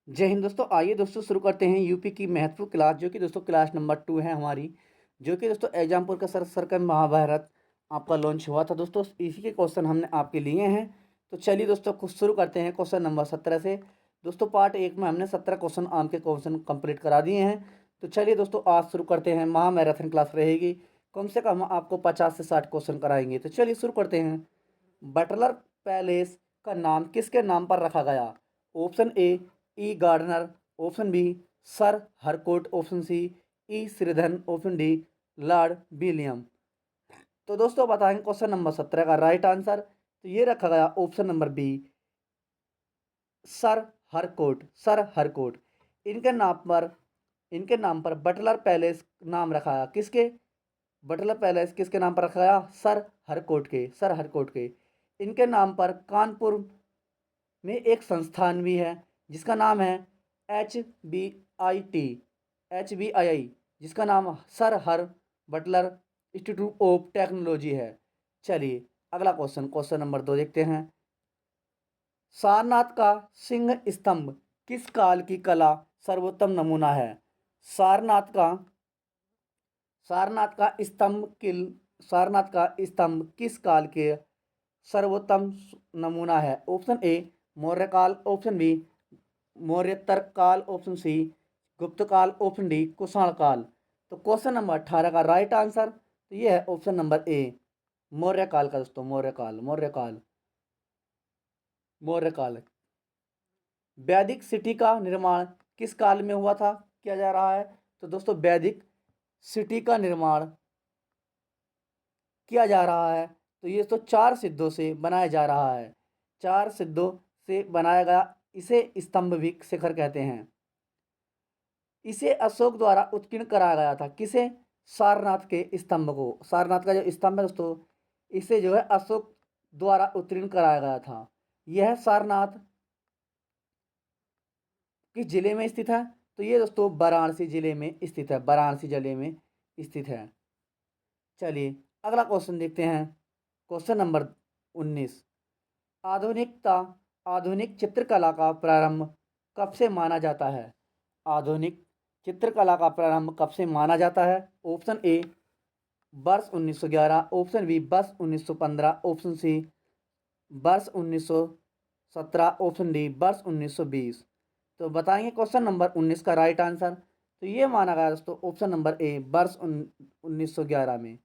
जय हिंद दोस्तों। आइए दोस्तों शुरू करते हैं यूपी की महत्वपूर्ण क्लास, जो कि दोस्तों क्लास नंबर 2 है हमारी, जो कि दोस्तों एग्जामपुर का सर सर्कल महाभारत आपका लॉन्च हुआ था दोस्तों। इसी के क्वेश्चन हमने आपके लिए हैं। तो चलिए दोस्तों कुछ शुरू करते हैं क्वेश्चन नंबर 17 से। दोस्तों पार्ट 1 में हमने 17 क्वेश्चन आम के क्वेश्चन कंप्लीट करा दिए हैं। तो चलिए दोस्तों आज शुरू करते हैं। महा मैराथन क्लास रहेगी, कम से कम आपको 50 से 60 क्वेश्चन कराएंगे। तो चलिए शुरू करते हैं। बटलर पैलेस का नाम किसके नाम पर रखा गया? Option A E Gardner, option B sir Harcourt, option C E Sreedharan, option D lord William. तो दोस्तों बताएंगे क्वेश्चन नंबर 17 का राइट आंसर। तो ये रखा गया option number B sir Harcourt. Sir Harcourt इनके नाम पर इनके नाम पर बटलर पैलेस नाम रखा गया। किसके? बटलर पैलेस किसके नाम पर रखा गया? सर हरकोट के। सर हरकोट के। इनके नाम पर कानपुर में एक संस्थान भी है जिसका नाम है HBIT, HBII, जिसका नाम sir Har Butler Institute of Technology है। चलिए अगला क्वेश्चन, क्वेश्चन नंबर 2 देखते हैं। सारनाथ का सिंह स्तंभ किस काल की कला सर्वोत्तम नमूना है? सारनाथ का सारनाथ का स्तंभ किल सारनाथ का स्तंभ किस काल के सर्वोत्तम नमूना है? ऑप्शन ए मौर्य काल, ऑप्शन बी मौर्योत्तर काल, ऑप्शन सी गुप्त काल, ऑप्शन डी कुषाण काल। तो क्वेश्चन नंबर 18 का राइट आंसर तो ये है ऑप्शन नंबर ए मौर्य काल का दोस्तों। मौर्य काल, मौर्य काल, मौर्य काल। वैदिक सिटी का निर्माण किस काल में हुआ था, किया जा रहा है? तो दोस्तों वैदिक सिटी का निर्माण किया जा रहा है तो ये तो 4 सिद्धों से बनाया जा रहा है। 4 सिद्धों से बनाया गया इसे स्तंभ भी शिखर कहते हैं। इसे अशोक द्वारा उत्कीर्ण कराया गया था। किसे? सारनाथ के स्तंभ को। सारनाथ का जो स्तंभ है दोस्तों, इसे जो है अशोक द्वारा उत्कीर्ण कराया गया था। यह सारनाथ किस जिले में स्थित है? तो ये दोस्तों वाराणसी जिले में स्थित है। वाराणसी जिले में स्थित है। चलिए अगला क्वेश्चन देखते हैं। Question number 19। आधुनिकता आधुनिक चित्रकला का प्रारंभ कब से माना जाता है? आधुनिक चित्रकला का प्रारंभ कब से माना जाता है? ऑप्शन ए वर्ष 1911, ऑप्शन बी वर्ष 1915, ऑप्शन सी वर्ष 1917, ऑप्शन डी वर्ष 1920। तो बताएंगे क्वेश्चन नंबर 19 का राइट आंसर। तो ये माना गया दोस्तों ऑप्शन नंबर ए वर्ष 1911 में।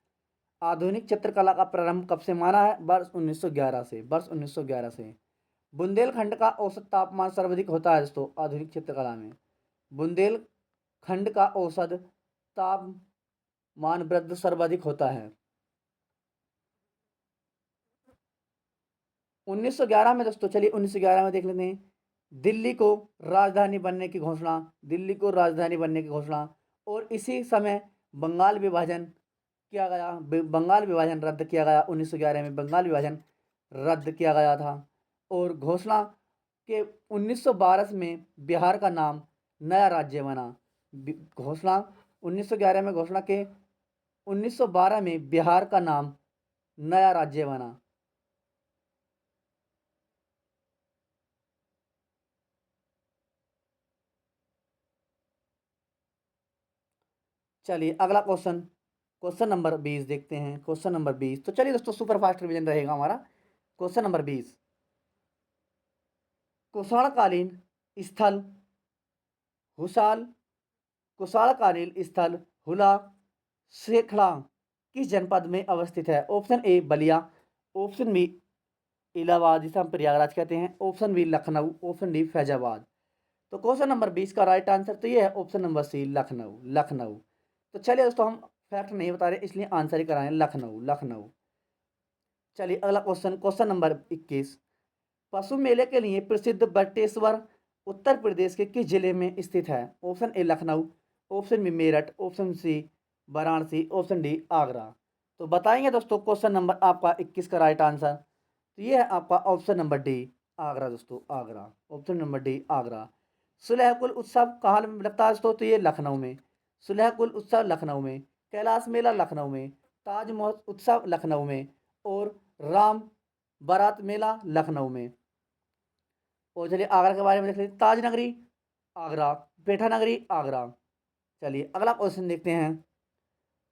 आधुनिक चित्रकला का प्रारंभ कब से माना है? वर्ष 1911 से। वर्ष 1911 से। बुंदेलखंड का औसत तापमान सर्वाधिक होता है दोस्तों आधुनिक चित्रकला में। बुंदेलखंड का औसत तापमान वृद्धि सर्वाधिक होता है। 1911 में दोस्तों, चलिए 1911 में देख लेते हैं। दिल्ली को राजधानी बनने की घोषणा। दिल्ली को राजधानी बनने की घोषणा। और इसी समय बंगाल विभाजन किया गया। बंगाल विभाजन रद्द किया गया। 1911 में बंगाल विभाजन रद्द किया गया था। और घोषणा के 1912 में बिहार का नाम नया राज्य बना। घोषणा 1911 में घोषणा के 1912 में बिहार का नाम नया राज्य बना। चलिए अगला क्वेश्चन, क्वेश्चन नंबर 20 देखते हैं। क्वेश्चन नंबर 20, तो चलिए दोस्तों सुपर फास्ट रिवीजन रहेगा हमारा। Question number 20। कुषाणकालीन स्थल हुसाल कुषाणकालीन स्थल हुला शेखड़ा किस जनपद में अवस्थित है? Option A Ballia, option B Allahabad जिसे हम प्रयागराज कहते हैं, option B Lucknow, option D Faizabad. तो क्वेश्चन नंबर 20 का राइट आंसर तो ये है option number C Lucknow. Lucknow. तो चलिए दोस्तों हम फैक्ट नहीं बता रहे इसलिए आंसर ही कराएं लखनऊ। लखनऊ। चलिए अगला क्वेश्चन, क्वेश्चन नंबर 21। पशु मेले के लिए प्रसिद्ध बटेश्वर उत्तर प्रदेश के किस जिले में स्थित है? Option A Lucknow, option B Meerut, option C Varanasi, option D Agra. तो बताएंगे दोस्तों क्वेश्चन नंबर आपका 21 का राइट आंसर तो ये है आपका ऑप्शन नंबर डी आगरा दोस्तों। Agra. Option number D Agra. Sulahkul उत्सव कहाँ लगता है दोस्तों? तो ये लखनऊ में। सुलहकुल उत्सव लखनऊ में। कैलाश मेला लखनऊ में। ताज महोत्सव उत्सव लखनऊ में। और राम बारात मेला लखनऊ में। और चलिए आगरा के बारे में देख लेते ताज नगरी। आगरा, पेठा नगरी आगरा। चलिए अगला क्वेश्चन देखते हैं।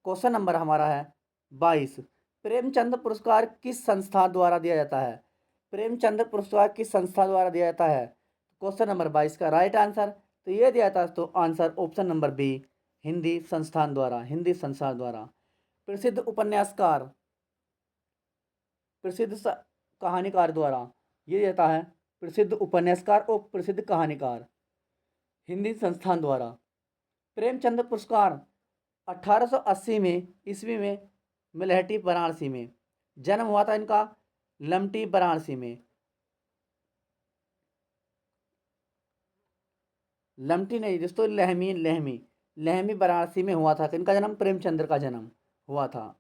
क्वेश्चन नंबर हमारा है 22। प्रेमचंद पुरस्कार किस संस्था द्वारा दिया जाता है? प्रेमचंद पुरस्कार किस संस्था द्वारा दिया जाता है? क्वेश्चन नंबर 22 का राइट आंसर तो ये दिया था तो answer option number B, Hindi संस्थान द्वारा, हिंदी संस्थान द्वारा। प्रसिद्ध उपन्यासकार, प्रसिद्ध कहानीकार द्वारा ये देता है, प्रसिद्ध उपन्यासकार और प्रसिद्ध कहानीकार, हिंदी संस्थान द्वारा। प्रेमचंद पुरस्कार 1880 में ईस्वी में मलहटी वाराणसी में जन्म हुआ था इनका, लमटी वाराणसी में, लमटी नहीं दोस्तों, लहमी, लहमी, लहमी वाराणसी में हुआ था इनका जन्म, प्रेमचंद्र का जन्म हुआ था।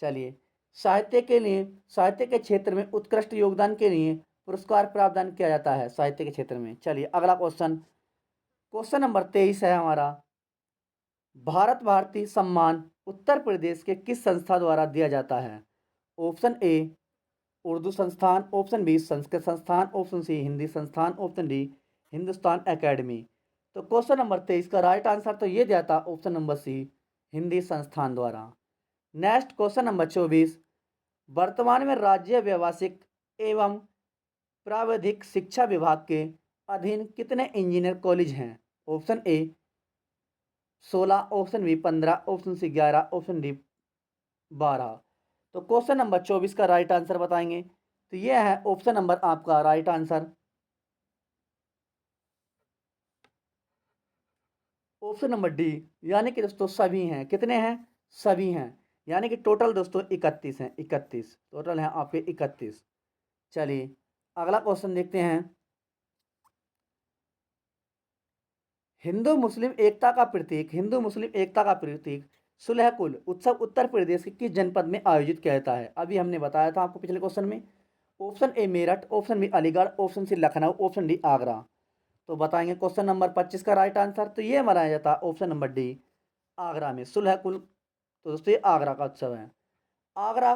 चलिए साहित्य के लिए, साहित्य के क्षेत्र में उत्कृष्ट योगदान के लिए पुरस्कार प्रावधान किया जाता है साहित्य के क्षेत्र में। चलिए अगला क्वेश्चन, क्वेश्चन नंबर 23 है हमारा। भारत भारती सम्मान उत्तर प्रदेश के किस संस्था द्वारा दिया जाता है? ऑप्शन ए उर्दू संस्थान, ऑप्शन बी संस्कृत संस्थान, ऑप्शन सी हिंदी संस्थान, ऑप्शन डी हिंदुस्तान एकेडमी। तो क्वेश्चन नंबर 23 का राइट आंसर तो ये दिया था ऑप्शन नंबर सी, हिंदी संस्थान द्वारा। Next question number 24। वर्तमान में राज्य व्यावसायिक एवं प्राविधिक शिक्षा विभाग के अधीन कितने इंजीनियर कॉलेज हैं? Option A 16, option B 15, option C 11, option D 12। तो क्वेश्चन नंबर 24 का राइट आंसर बताएंगे तो यह है ऑप्शन नंबर आपका right answer, option number D, यानी कि दोस्तों सभी हैं। कितने हैं? सभी हैं, यानी कि टोटल दोस्तों 31 हैं, 31 टोटल हैं आपके 31। चलिए अगला क्वेश्चन देखते हैं। हिंदू मुस्लिम एकता का प्रतीक, हिंदू मुस्लिम एकता का प्रतीक सुलह कुल उत्सव उत्तर प्रदेश के किस जनपद में आयोजित किया जाता है? अभी हमने बताया था आपको पिछले क्वेश्चन में। Option A Meerut, option B Aligarh, option C Lucknow, option D Agra. तो बताएंगे क्वेश्चन नंबर 25 का राइट आंसर तो ये मनाया जाता है ऑप्शन नंबर डी, आगरा में सुलह कुल। तो दोस्तों ये आगरा का उत्सव है। आगरा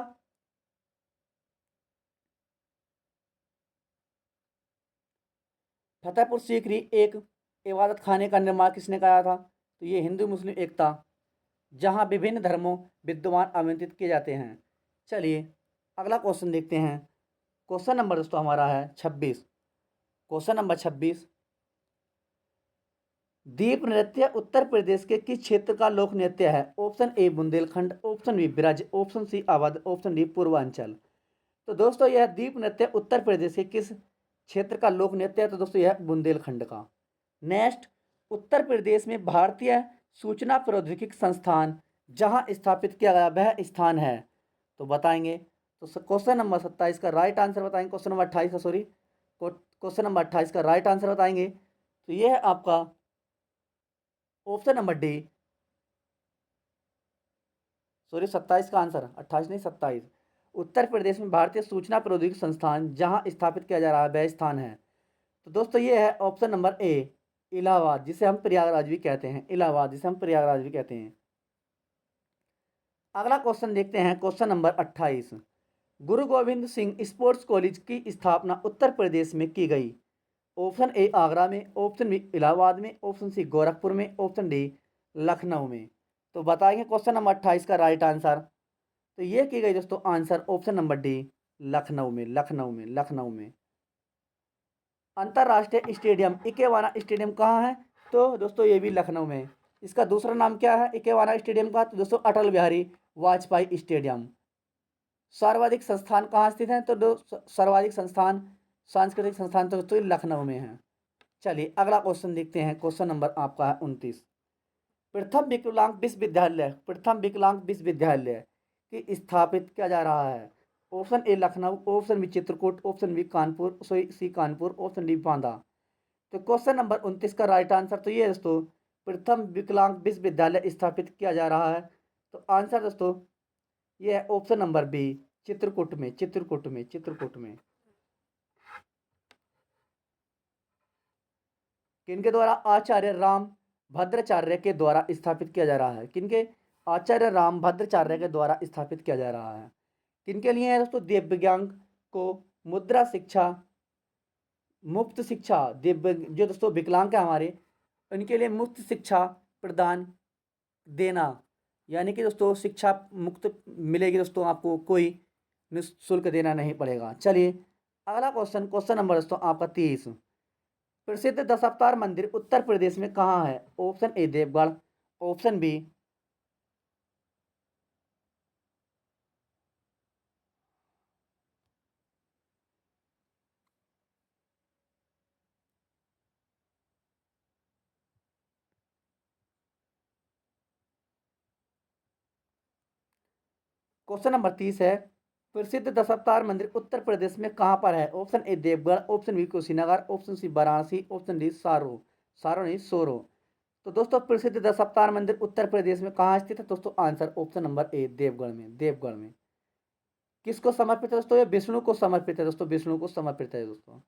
फतेहपुर सीकरी एक इबादत खाने का निर्माण किसने कराया था? तो ये हिंदू मुस्लिम एकता, जहाँ विभिन्न धर्मों विद्वान आमंत्रित किए जाते हैं। चलिए अगला क्वेश्चन देखते हैं। क्वेश्चन नंबर दोस्तों हमारा है 26। Question number 26। दीप नृत्य उत्तर प्रदेश के किस क्षेत्र का लोक नृत्य है? Option A Bundelkhand, option B Braj, option C Awadh, option D Purvanchal. तो दोस्तों यह दीप नृत्य उत्तर प्रदेश के किस क्षेत्र का लोक नृत्य है? तो दोस्तों यह बुंदेलखंड का। नेक्स्ट, उत्तर प्रदेश में भारतीय सूचना प्रौद्योगिकी संस्थान जहां स्थापित किया गया वह स्थान है? तो बताएंगे। तो क्वेश्चन नंबर 27 का राइट आंसर बताएंगे, क्वेश्चन नंबर 28 का सॉरी, क्वेश्चन नंबर 28 का राइट आंसर बताएंगे तो यह है आपका ऑप्शन नंबर डी, सॉरी 27 का आंसर, 28 नहीं 27। उत्तर प्रदेश में भारतीय सूचना प्रौद्योगिकी संस्थान जहां स्थापित किया जा रहा है वह स्थान है। तो दोस्तों ये है ऑप्शन नंबर ए, इलाहाबाद, जिसे हम प्रयागराज भी कहते हैं, इलाहाबाद जिसे हम प्रयागराज भी कहते हैं। अगला क्वेश्चन देखते हैं, क्वेश्चन नंबर 28। गुरु गोविंद सिंह स्पोर्ट्स कॉलेज की स्थापना उत्तर प्रदेश में की गई? ऑप्शन ए आगरा में, ऑप्शन बी इलाहाबाद में, ऑप्शन सी गोरखपुर में, ऑप्शन डी लखनऊ में। तो बताएंगे क्वेश्चन नंबर 28 का राइट आंसर तो ये की गई दोस्तों answer option number D, Lucknow में, लखनऊ में, लखनऊ में। अंतर्राष्ट्रीय स्टेडियम इकेवाना स्टेडियम कहाँ है? तो दोस्तों ये भी लखनऊ में। इसका दूसरा नाम क्या है इकेवाना स्टेडियम का? तो दोस्तों अटल बिहारी वाजपेयी स्टेडियम। सर्वाधिक संस्थान कहाँ स्थित हैं? तो सर्वाधिक संस्थान, सांस्कृतिक संस्थान तो दोस्तों लखनऊ में है। चलिए अगला क्वेश्चन देखते हैं, क्वेश्चन नंबर आपका है 29। प्रथम विकलांग विश्वविद्यालय, प्रथम विकलांग विश्वविद्यालय की स्थापित किया जा रहा है? Option A Lucknow, option B Chitrakoot, option B Kanpur, C Kanpur, option D Banda. तो क्वेश्चन नंबर 29 का राइट आंसर तो ये दोस्तों प्रथम विकलांग विश्वविद्यालय स्थापित किया जा रहा है। तो आंसर दोस्तों ये है ऑप्शन नंबर बी, चित्रकूट में, चित्रकूट में, चित्रकूट में। किनके द्वारा? आचार्य राम भद्राचार्य के द्वारा स्थापित किया जा रहा है। किनके? आचार्य राम भद्राचार्य के द्वारा स्थापित किया जा रहा है। किनके लिए है दोस्तों? दिव्यांग को मुद्रा शिक्षा, मुफ्त शिक्षा, दिव्य जो दोस्तों विकलांग है हमारे उनके लिए मुफ्त शिक्षा प्रदान देना, यानी कि दोस्तों शिक्षा मुफ्त मिलेगी दोस्तों, आपको कोई निःशुल्क देना नहीं पड़ेगा। चलिए अगला क्वेश्चन, क्वेश्चन नंबर दोस्तों आपका 30। प्रसिद्ध दशावतार मंदिर उत्तर प्रदेश में कहाँ है? Option A Deogarh, option B question number 30 है, प्रसिद्ध दशावतार मंदिर उत्तर प्रदेश में कहाँ पर है? Option A Deogarh, option B Kushinagar, option C Varanasi, option D सारो, सारो नहीं सोरो। तो दोस्तों प्रसिद्ध दशावतार मंदिर उत्तर प्रदेश में कहाँ स्थित है? दोस्तों answer option number A Deogarh में, देवगढ़ में। किसको समर्पित है दोस्तों? ये विष्णु को समर्पित है दोस्तों, विष्णु को समर्पित है दोस्तों।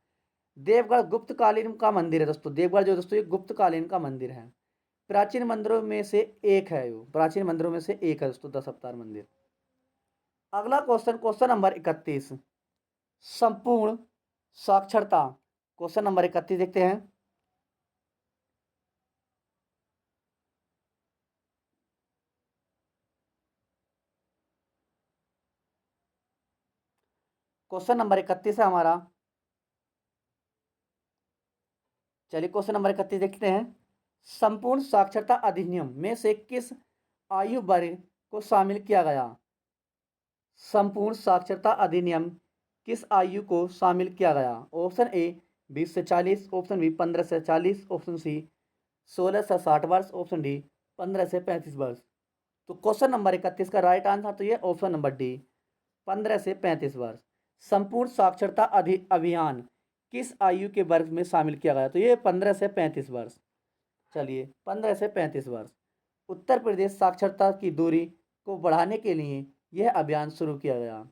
देवगढ़ गुप्त कालीन का मंदिर है दोस्तों, देवगढ़ जो दोस्तों ये गुप्त कालीन का मंदिर है। प्राचीन मंदिरों में से एक है, वो प्राचीन मंदिरों में से एक है दोस्तों दशावतार मंदिर। अगला क्वेश्चन, क्वेश्चन नंबर 31, संपूर्ण साक्षरता। क्वेश्चन नंबर 31 देखते हैं। क्वेश्चन नंबर 31 है हमारा। चलिए क्वेश्चन नंबर 31 देखते हैं। संपूर्ण साक्षरता अधिनियम में से किस आयु वर्ग को शामिल किया गया? संपूर्ण साक्षरता अधिनियम किस आयु को शामिल किया गया? ऑप्शन ए 20 से 40, ऑप्शन बी 15 से 40, ऑप्शन सी 16 से 60 वर्ष, ऑप्शन डी 15 से 35 वर्ष। तो क्वेश्चन नंबर 31 का राइट आंसर तो ये ऑप्शन नंबर डी 15 से 35 वर्ष। संपूर्ण साक्षरता अभियान किस आयु के वर्ग में शामिल किया गया? तो ये 15 से 35 वर्ष। चलिए 15 से 35 वर्ष। उत्तर प्रदेश साक्षरता की दूरी को बढ़ाने के लिए यह अभियान शुरू किया गया।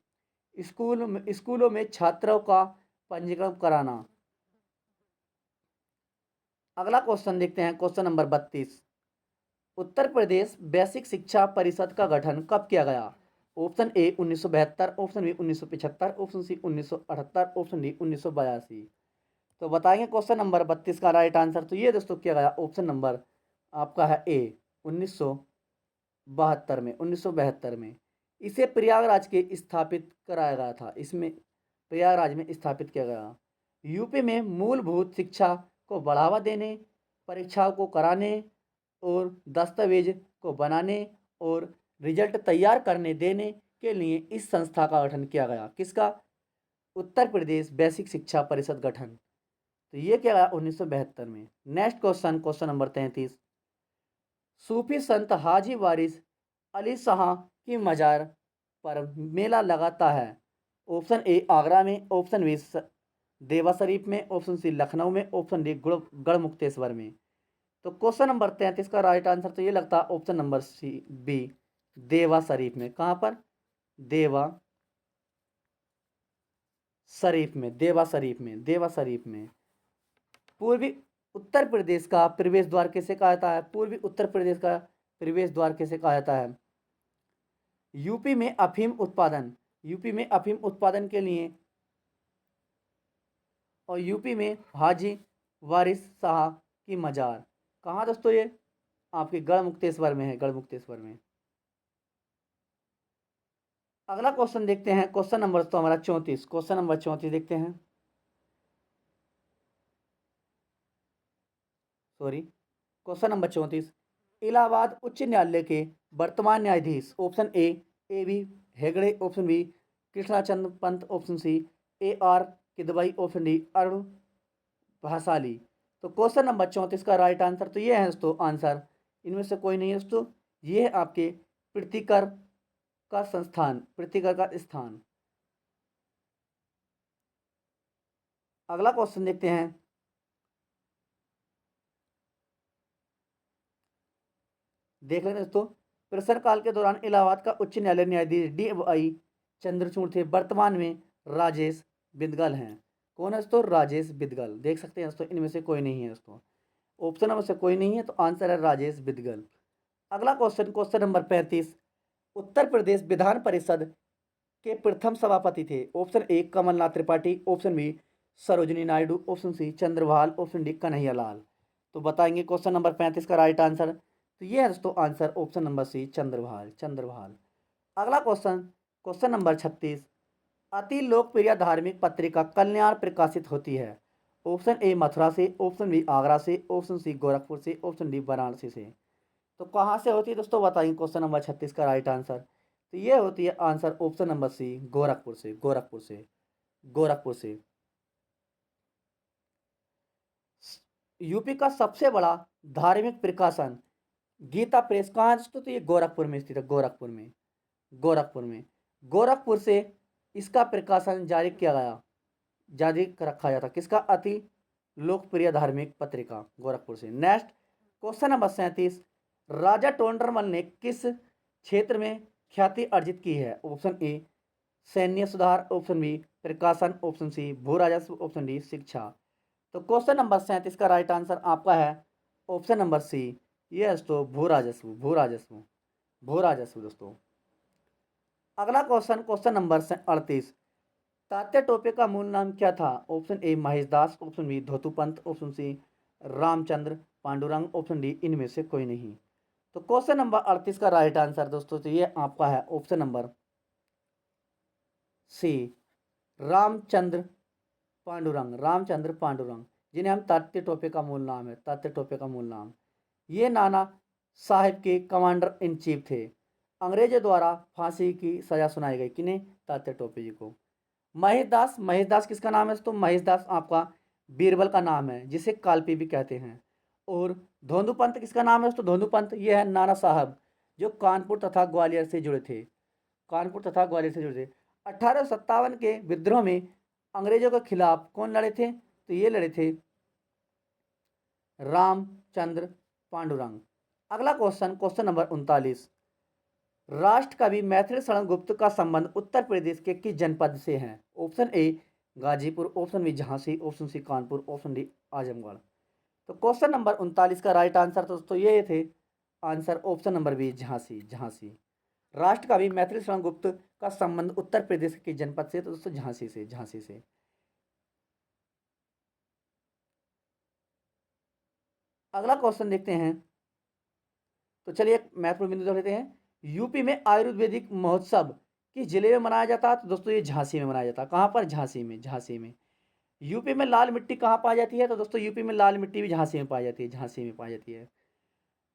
स्कूलों में छात्रों का पंजीकरण कराना। अगला क्वेश्चन देखते हैं, क्वेश्चन नंबर 32। उत्तर प्रदेश बेसिक शिक्षा परिषद का गठन कब किया गया? Option A 1972, option B 1975, option C 1978, option D 1982। तो बताएंगे क्वेश्चन नंबर 32 का राइट आंसर तो ये दोस्तों किया गया ऑप्शन नंबर आपका है ए 1972 में, 1972 में। इसे प्रयागराज के स्थापित कराया गया था, इसमें प्रयागराज में स्थापित किया गया। यूपी में मूलभूत शिक्षा को बढ़ावा देने, परीक्षाओं को कराने और दस्तावेज को बनाने और रिजल्ट तैयार करने देने के लिए इस संस्था का गठन किया गया। किसका? उत्तर प्रदेश बेसिक शिक्षा परिषद गठन। तो ये क्या गया 1972 में। Next question, question number 33। सूफी संत हाजी वारिस अली शाह की मजार पर मेला लगाता है। ऑप्शन ए आगरा में, ऑप्शन बी देवा शरीफ में, ऑप्शन सी लखनऊ में, ऑप्शन डी गढ़मुक्तेश्वर में। तो क्वेश्चन नंबर 33 का राइट आंसर तो ये लगता है ऑप्शन नंबर सी बी देवा शरीफ में। कहाँ पर? देवा शरीफ में, देवा शरीफ में, देवा शरीफ में। पूर्वी उत्तर प्रदेश का प्रवेश द्वार कैसे कहा जाता है? पूर्वी उत्तर प्रदेश का प्रवेश द्वार कैसे कहा जाता है? यूपी में अफीम उत्पादन, यूपी में अफीम उत्पादन के लिए, और यूपी में हाजी वारिस शाह की मजार। कहाँ दोस्तों? ये आपके गढ़मुक्तेश्वर में है, गढ़मुक्तेश्वर में। अगला क्वेश्चन देखते हैं, क्वेश्चन नंबर तो हमारा 34, क्वेश्चन नंबर 34 देखते हैं। Sorry, question number 34। इलाहाबाद उच्च न्यायालय के वर्तमान न्यायाधीश। Option A B Hegde, option B Krishnachandra Pant, option C A R Kidwai, option D Arun Bhasali. तो क्वेश्चन नंबर 34 का राइट आंसर तो ये है दोस्तों, आंसर इनमें से कोई नहीं है दोस्तों, ये है आपके प्रीतिकर का संस्थान, प्रीतिकर का स्थान। अगला क्वेश्चन देखते हैं, देख लेते हैं दोस्तों। प्रश्नकाल के दौरान इलाहाबाद का उच्च न्यायालय न्यायाधीश डी चंद्रचूड़ थे, वर्तमान में राजेश बिदगल हैं। कौन है दोस्तों? राजेश बिदगल। देख सकते हैं दोस्तों इनमें से कोई नहीं है दोस्तों, ऑप्शन में से कोई नहीं है, तो आंसर है राजेश बिदगल। अगला question, question number 35। Uttar Pradesh विधान परिषद के प्रथम सभापति थे। Option A Kamalnath Tripathi, option B Sarojini Naidu, option C Chandrabhal, option D Kanhaiya Lal. तो बताएंगे क्वेश्चन नंबर 35 का राइट आंसर। तो ये है दोस्तों आंसर ऑप्शन नंबर सी, चंद्रभाल, चंद्रभाल। अगला क्वेश्चन, क्वेश्चन नंबर 36, अति लोकप्रिय धार्मिक पत्रिका कल्याण प्रकाशित होती है। ऑप्शन ए मथुरा से, ऑप्शन बी आगरा से, ऑप्शन सी गोरखपुर से, ऑप्शन डी वाराणसी से। तो कहाँ से होती है दोस्तों, बताइए क्वेश्चन नंबर 36 का राइट आंसर। तो ये होती है answer option number C, Gorakhpur से, गोरखपुर से, गोरखपुर से। यूपी का सबसे बड़ा धार्मिक प्रकाशन गीता प्रेस कहाँ है दोस्तों, तो ये गोरखपुर में स्थित है, गोरखपुर में, गोरखपुर में, गोरखपुर से इसका प्रकाशन जारी किया गया, जारी रखा जाता। किसका, अति लोकप्रिय धार्मिक पत्रिका, गोरखपुर से। नेक्स्ट क्वेश्चन नंबर 37, राजा टोंडरमल ने किस क्षेत्र में ख्याति अर्जित की है। ऑप्शन ए सैन्य सुधार, ऑप्शन बी प्रकाशन, ऑप्शन सी भू राजस्व, ऑप्शन डी शिक्षा। तो क्वेश्चन नंबर 37 का राइट आंसर आपका है ऑप्शन नंबर सी, ये है दोस्तों भू राजस्व, भू राजस्व, भू राजस्व दोस्तों। अगला question, question number 38, Tatya Tope का मूल नाम क्या था। Option A Maheshdas, option B Dhotupant, option C Ramchandra Pandurang, option D इनमें से कोई नहीं। तो क्वेश्चन नंबर 38 का राइट आंसर दोस्तों तो ये आपका है option number C, Ramchandra Pandurang, Ramchandra Pandurang, जिन्हें हम तात्या टोपे का मूल नाम है, तात्या टोपे का मूल नाम। ये नाना साहिब के कमांडर इन चीफ थे। अंग्रेजों द्वारा फांसी की सजा सुनाई गई किन्हें, तात्या टोपे जी को। महेशदास, महेशदास किसका नाम है दोस्तों, महेशदास आपका बीरबल का नाम है, जिसे कालपी भी कहते हैं। और धोंदूपंत किसका नाम है दोस्तों, धोंदूपंत ये है नाना साहब, जो कानपुर तथा ग्वालियर से जुड़े थे, कानपुर तथा ग्वालियर से जुड़े थे। 1857 के विद्रोह में अंग्रेजों के खिलाफ कौन लड़े थे, तो ये लड़े थे रामचंद्र पांडुरंग। अगला question, question number 39, राष्ट्रकवि Maithili Sharan Gupt का संबंध उत्तर प्रदेश के किस जनपद से है। Option A Ghazipur, option B Jhansi, option C Kanpur, option D Azamgarh. तो क्वेश्चन नंबर 39 का राइट आंसर दोस्तों ये थे answer option number B, Jhansi, Jhansi. राष्ट्रकवि मैथिली शरण गुप्त का संबंध उत्तर प्रदेश के जनपद से, तो दोस्तों झांसी से, झांसी से। अगला क्वेश्चन देखते हैं। तो चलिए एक महत्वपूर्ण बिंदु देख लेते हैं। यूपी में आयुर्वेदिक महोत्सव किस जिले में मनाया जाता है, तो दोस्तों ये झांसी में मनाया जाता है। कहाँ पर, झांसी में, झांसी में। यूपी में लाल मिट्टी कहाँ पाई जाती है, तो दोस्तों यूपी में लाल मिट्टी भी झांसी में पाई जाती है, झांसी में पाई जाती है।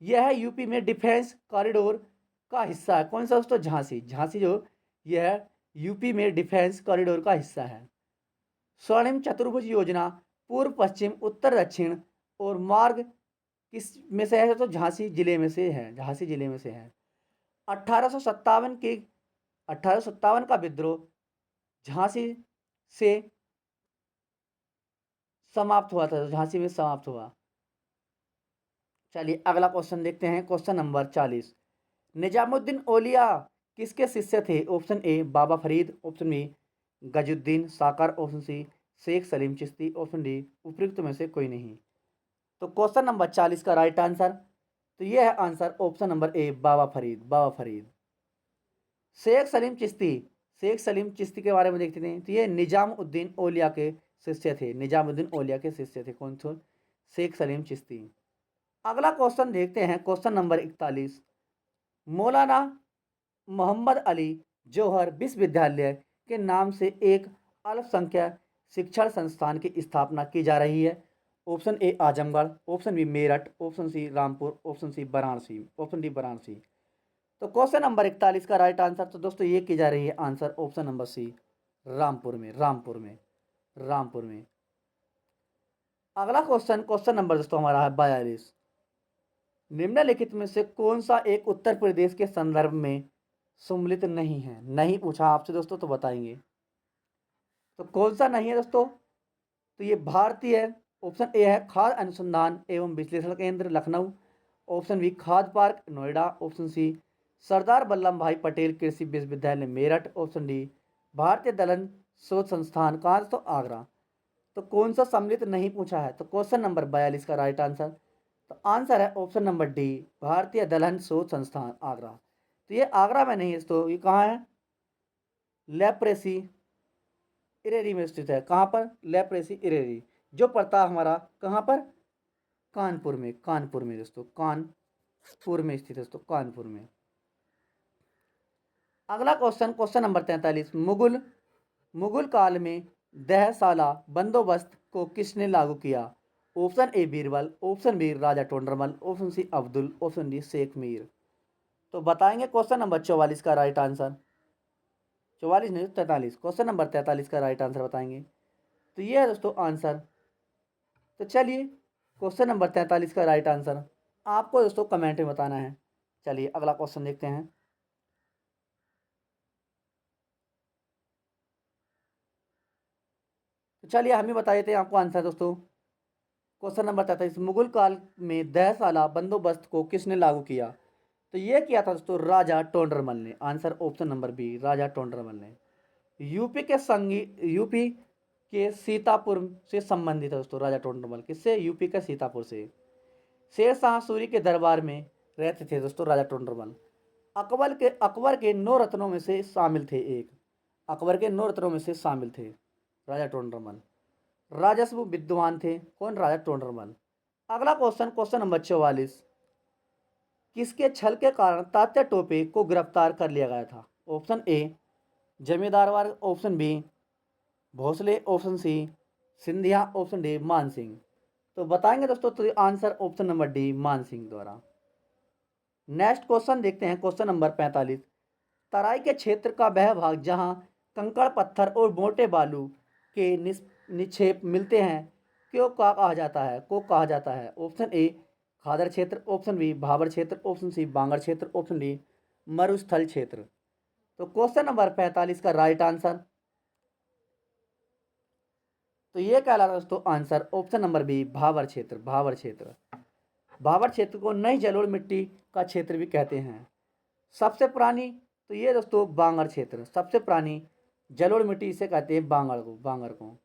यह है यूपी में डिफेंस कॉरिडोर का हिस्सा है, कौन सा दोस्तों, झांसी, झांसी जो यह है यूपी में डिफेंस कॉरिडोर का हिस्सा है। स्वर्णिम चतुर्भुज योजना पूर्व पश्चिम उत्तर दक्षिण और मार्ग किस में से है, तो झांसी जिले में से है, झांसी जिले में से है। 1857 के 1857 का विद्रोह झांसी से समाप्त हुआ था, झांसी में समाप्त हुआ। चलिए अगला क्वेश्चन देखते हैं, क्वेश्चन नंबर 40, निजामुद्दीन औलिया किसके शिष्य थे। Option A Baba Farid, option B Gajuddin Sakar, option C Sheikh Salim Chishti, option D उपयुक्त में से कोई नहीं। तो क्वेश्चन नंबर 40 का राइट आंसर तो ये है आंसर ऑप्शन नंबर ए, बाबा फरीद, बाबा फरीद। शेख सलीम चिश्ती, शेख सलीम चिश्ती के बारे में देखते हैं। तो ये निजामुद्दीन औलिया के शिष्य थे, निजामुद्दीन औलिया के शिष्य थे, कौन थे, शेख सलीम चिश्ती। अगला क्वेश्चन देखते हैं, क्वेश्चन नंबर 41, मौलाना मोहम्मद अली जौहर विश्वविद्यालय के नाम से एक अल्पसंख्यक शिक्षण संस्थान की स्थापना की जा रही है। Option A Azamgarh, option B Meerut, option C Rampur, option C Varanasi, option D Varanasi. तो क्वेश्चन नंबर 41 का राइट आंसर तो दोस्तों ये की जा रही है answer option number C, Rampur में, रामपुर में, रामपुर में। अगला क्वेश्चन, क्वेश्चन नंबर दोस्तों हमारा है 42, निम्नलिखित में से कौन सा एक उत्तर प्रदेश के संदर्भ में सम्मिलित नहीं है। नहीं पूछा आपसे दोस्तों तो बताएंगे। तो कौन सा नहीं है दोस्तों, तो ये भारतीय, ऑप्शन ए है खाद्य अनुसंधान एवं विश्लेषण केंद्र लखनऊ, ऑप्शन बी खाद्य पार्क नोएडा, ऑप्शन सी सरदार वल्लभ भाई पटेल कृषि विश्वविद्यालय मेरठ, ऑप्शन डी भारतीय दलहन शोध संस्थान कहाँ तो आगरा। तो कौन सा सम्मिलित नहीं पूछा है, तो क्वेश्चन नंबर 42 का राइट आंसर तो आंसर है ऑप्शन नंबर डी, भारतीय दलहन शोध संस्थान आगरा। तो ये आगरा में नहीं है तो ये कहाँ है, लेप्रेसी इरेरी में स्थित है। कहाँ पर, लेप्रेसी इरेरी, जो पड़ता है हमारा कहाँ पर, कानपुर में दोस्तों, कानपुर में स्थित है दोस्तों, कानपुर में। अगला क्वेश्चन नंबर 43, मुगल काल में दहसाला बंदोबस्त को किसने लागू किया? Option A Birbal, option B Raja Todarmal, option C Abdul, option D Sheikh Mir. तो बताएंगे क्वेश्चन नंबर 44 का राइट आंसर। 44 नहीं, 43, क्वेश्चन नंबर 43 का राइट आंसर बताएंगे। तो ये है दोस्तों आंसर। तो चलिए क्वेश्चन नंबर 43 का राइट आंसर आपको दोस्तों कमेंट में बताना है। चलिए अगला क्वेश्चन देखते हैं। तो चलिए हम ही बता देते हैं आपको आंसर दोस्तों। क्वेश्चन नंबर 43, मुगल काल में दहसाला बंदोबस्त को किसने लागू किया? तो ये किया था दोस्तों राजा टोंडरमल ने। Answer option number B, Raja टोंडरमल ने। यूपी के सीतापुर से संबंधित है दोस्तों राजा टोंडरमल। किससे? यूपी के सीतापुर से। शेर शाह सूरी के दरबार में रहते थे दोस्तों राजा टोंडरमल। अकबर के 9 रत्नों में से शामिल थे एक। अकबर के 9 रत्नों में से शामिल थे राजा टोंडरमल। राजस्व विद्वान थे कौन? राजा टोंडरमल। अगला क्वेश्चन नंबर 44, किसके छल के कारण तात्या टोपे को गिरफ्तार कर लिया गया था? ऑप्शन ए जमींदार वर्ग, option B Bhosle, option C Scindia, option D Man Singh. तो बताएंगे दोस्तों तो answer option number D, Man Singh द्वारा। नेक्स्ट क्वेश्चन देखते हैं, क्वेश्चन नंबर 45, तराई के क्षेत्र का वह भाग जहां कंकड़ पत्थर और मोटे बालू के निक्षेप मिलते हैं क्यों कहा जाता है? को कहा जाता है? ऑप्शन ए खादर क्षेत्र, ऑप्शन बी भाबर क्षेत्र, ऑप्शन सी बांगड़ क्षेत्र, ऑप्शन डी मरुस्थल क्षेत्र। तो क्वेश्चन नंबर 45 का राइट आंसर तो ये कहलाता है दोस्तों answer option number B, Bhabar क्षेत्र। भाबर क्षेत्र, भाबर क्षेत्र को नई जलोढ़ मिट्टी का क्षेत्र भी कहते हैं। सबसे पुरानी तो ये दोस्तों बांगड़ क्षेत्र, सबसे पुरानी जलोढ़ मिट्टी इसे कहते हैं बांगड़ को।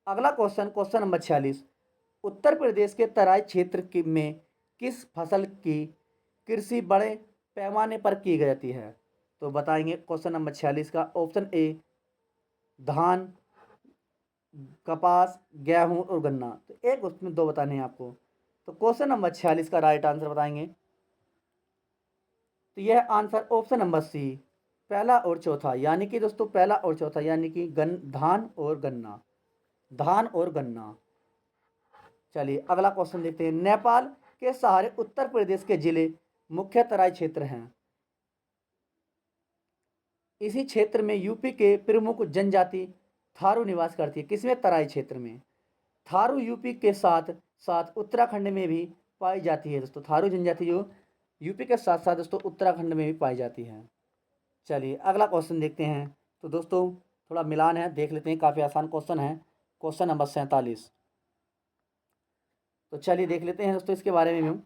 अगला क्वेश्चन नंबर 46, उत्तर प्रदेश के तराई क्षेत्र में किस फसल की कृषि बड़े पैमाने पर की जाती है? तो बताएंगे क्वेश्चन नंबर 46 का। ऑप्शन ए धान, कपास, गेहूं और गन्ना। तो एक उसमें दो बताने हैं आपको। तो क्वेश्चन नंबर 46 का राइट आंसर बताएंगे। तो यह आंसर ऑप्शन नंबर सी, पहला और चौथा, यानी कि दोस्तों पहला और चौथा, यानी कि धान और गन्ना, धान और गन्ना। चलिए अगला क्वेश्चन देखते हैं। नेपाल के सहारे उत्तर प्रदेश के जिले मुख्य तराई क्षेत्र हैं। इसी क्षेत्र में यूपी के प्रमुख जनजाति थारू निवास करती है। किसमें? तराई क्षेत्र में। थारू यूपी के साथ साथ उत्तराखंड में भी पाई जाती है दोस्तों। थारू जनजाति जो यूपी के साथ साथ दोस्तों उत्तराखंड में भी पाई जाती है। चलिए अगला क्वेश्चन देखते हैं। तो दोस्तों थोड़ा मिलान है, देख लेते हैं, काफ़ी आसान क्वेश्चन है। क्वेश्चन नंबर 47, तो चलिए देख लेते हैं दोस्तों इसके बारे में भी।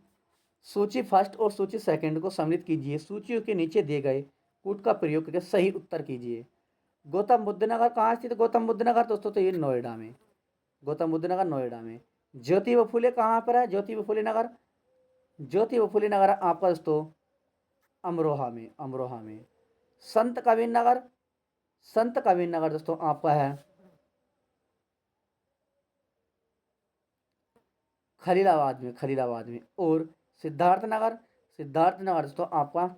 सूची फर्स्ट और सूची सेकंड को सम्मिलित कीजिए। सूचियों के नीचे दिए गए कूट का प्रयोग करके सही उत्तर कीजिए। गौतम बुद्ध नगर कहाँ स्थित? गौतम बुद्ध नगर दोस्तों तो ये नोएडा में, गौतम बुद्ध नगर नोएडा में। ज्योति व फुले कहाँ पर है? ज्योति व फुले नगर, ज्योति व फुले नगर आपका दोस्तों अमरोहा में, अमरोहा में। संत कबीर नगर, संत कबीर नगर दोस्तों आपका है खलीलाबाद में, खलीलाबाद में। और सिद्धार्थ नगर, सिद्धार्थ नगर दोस्तों आपका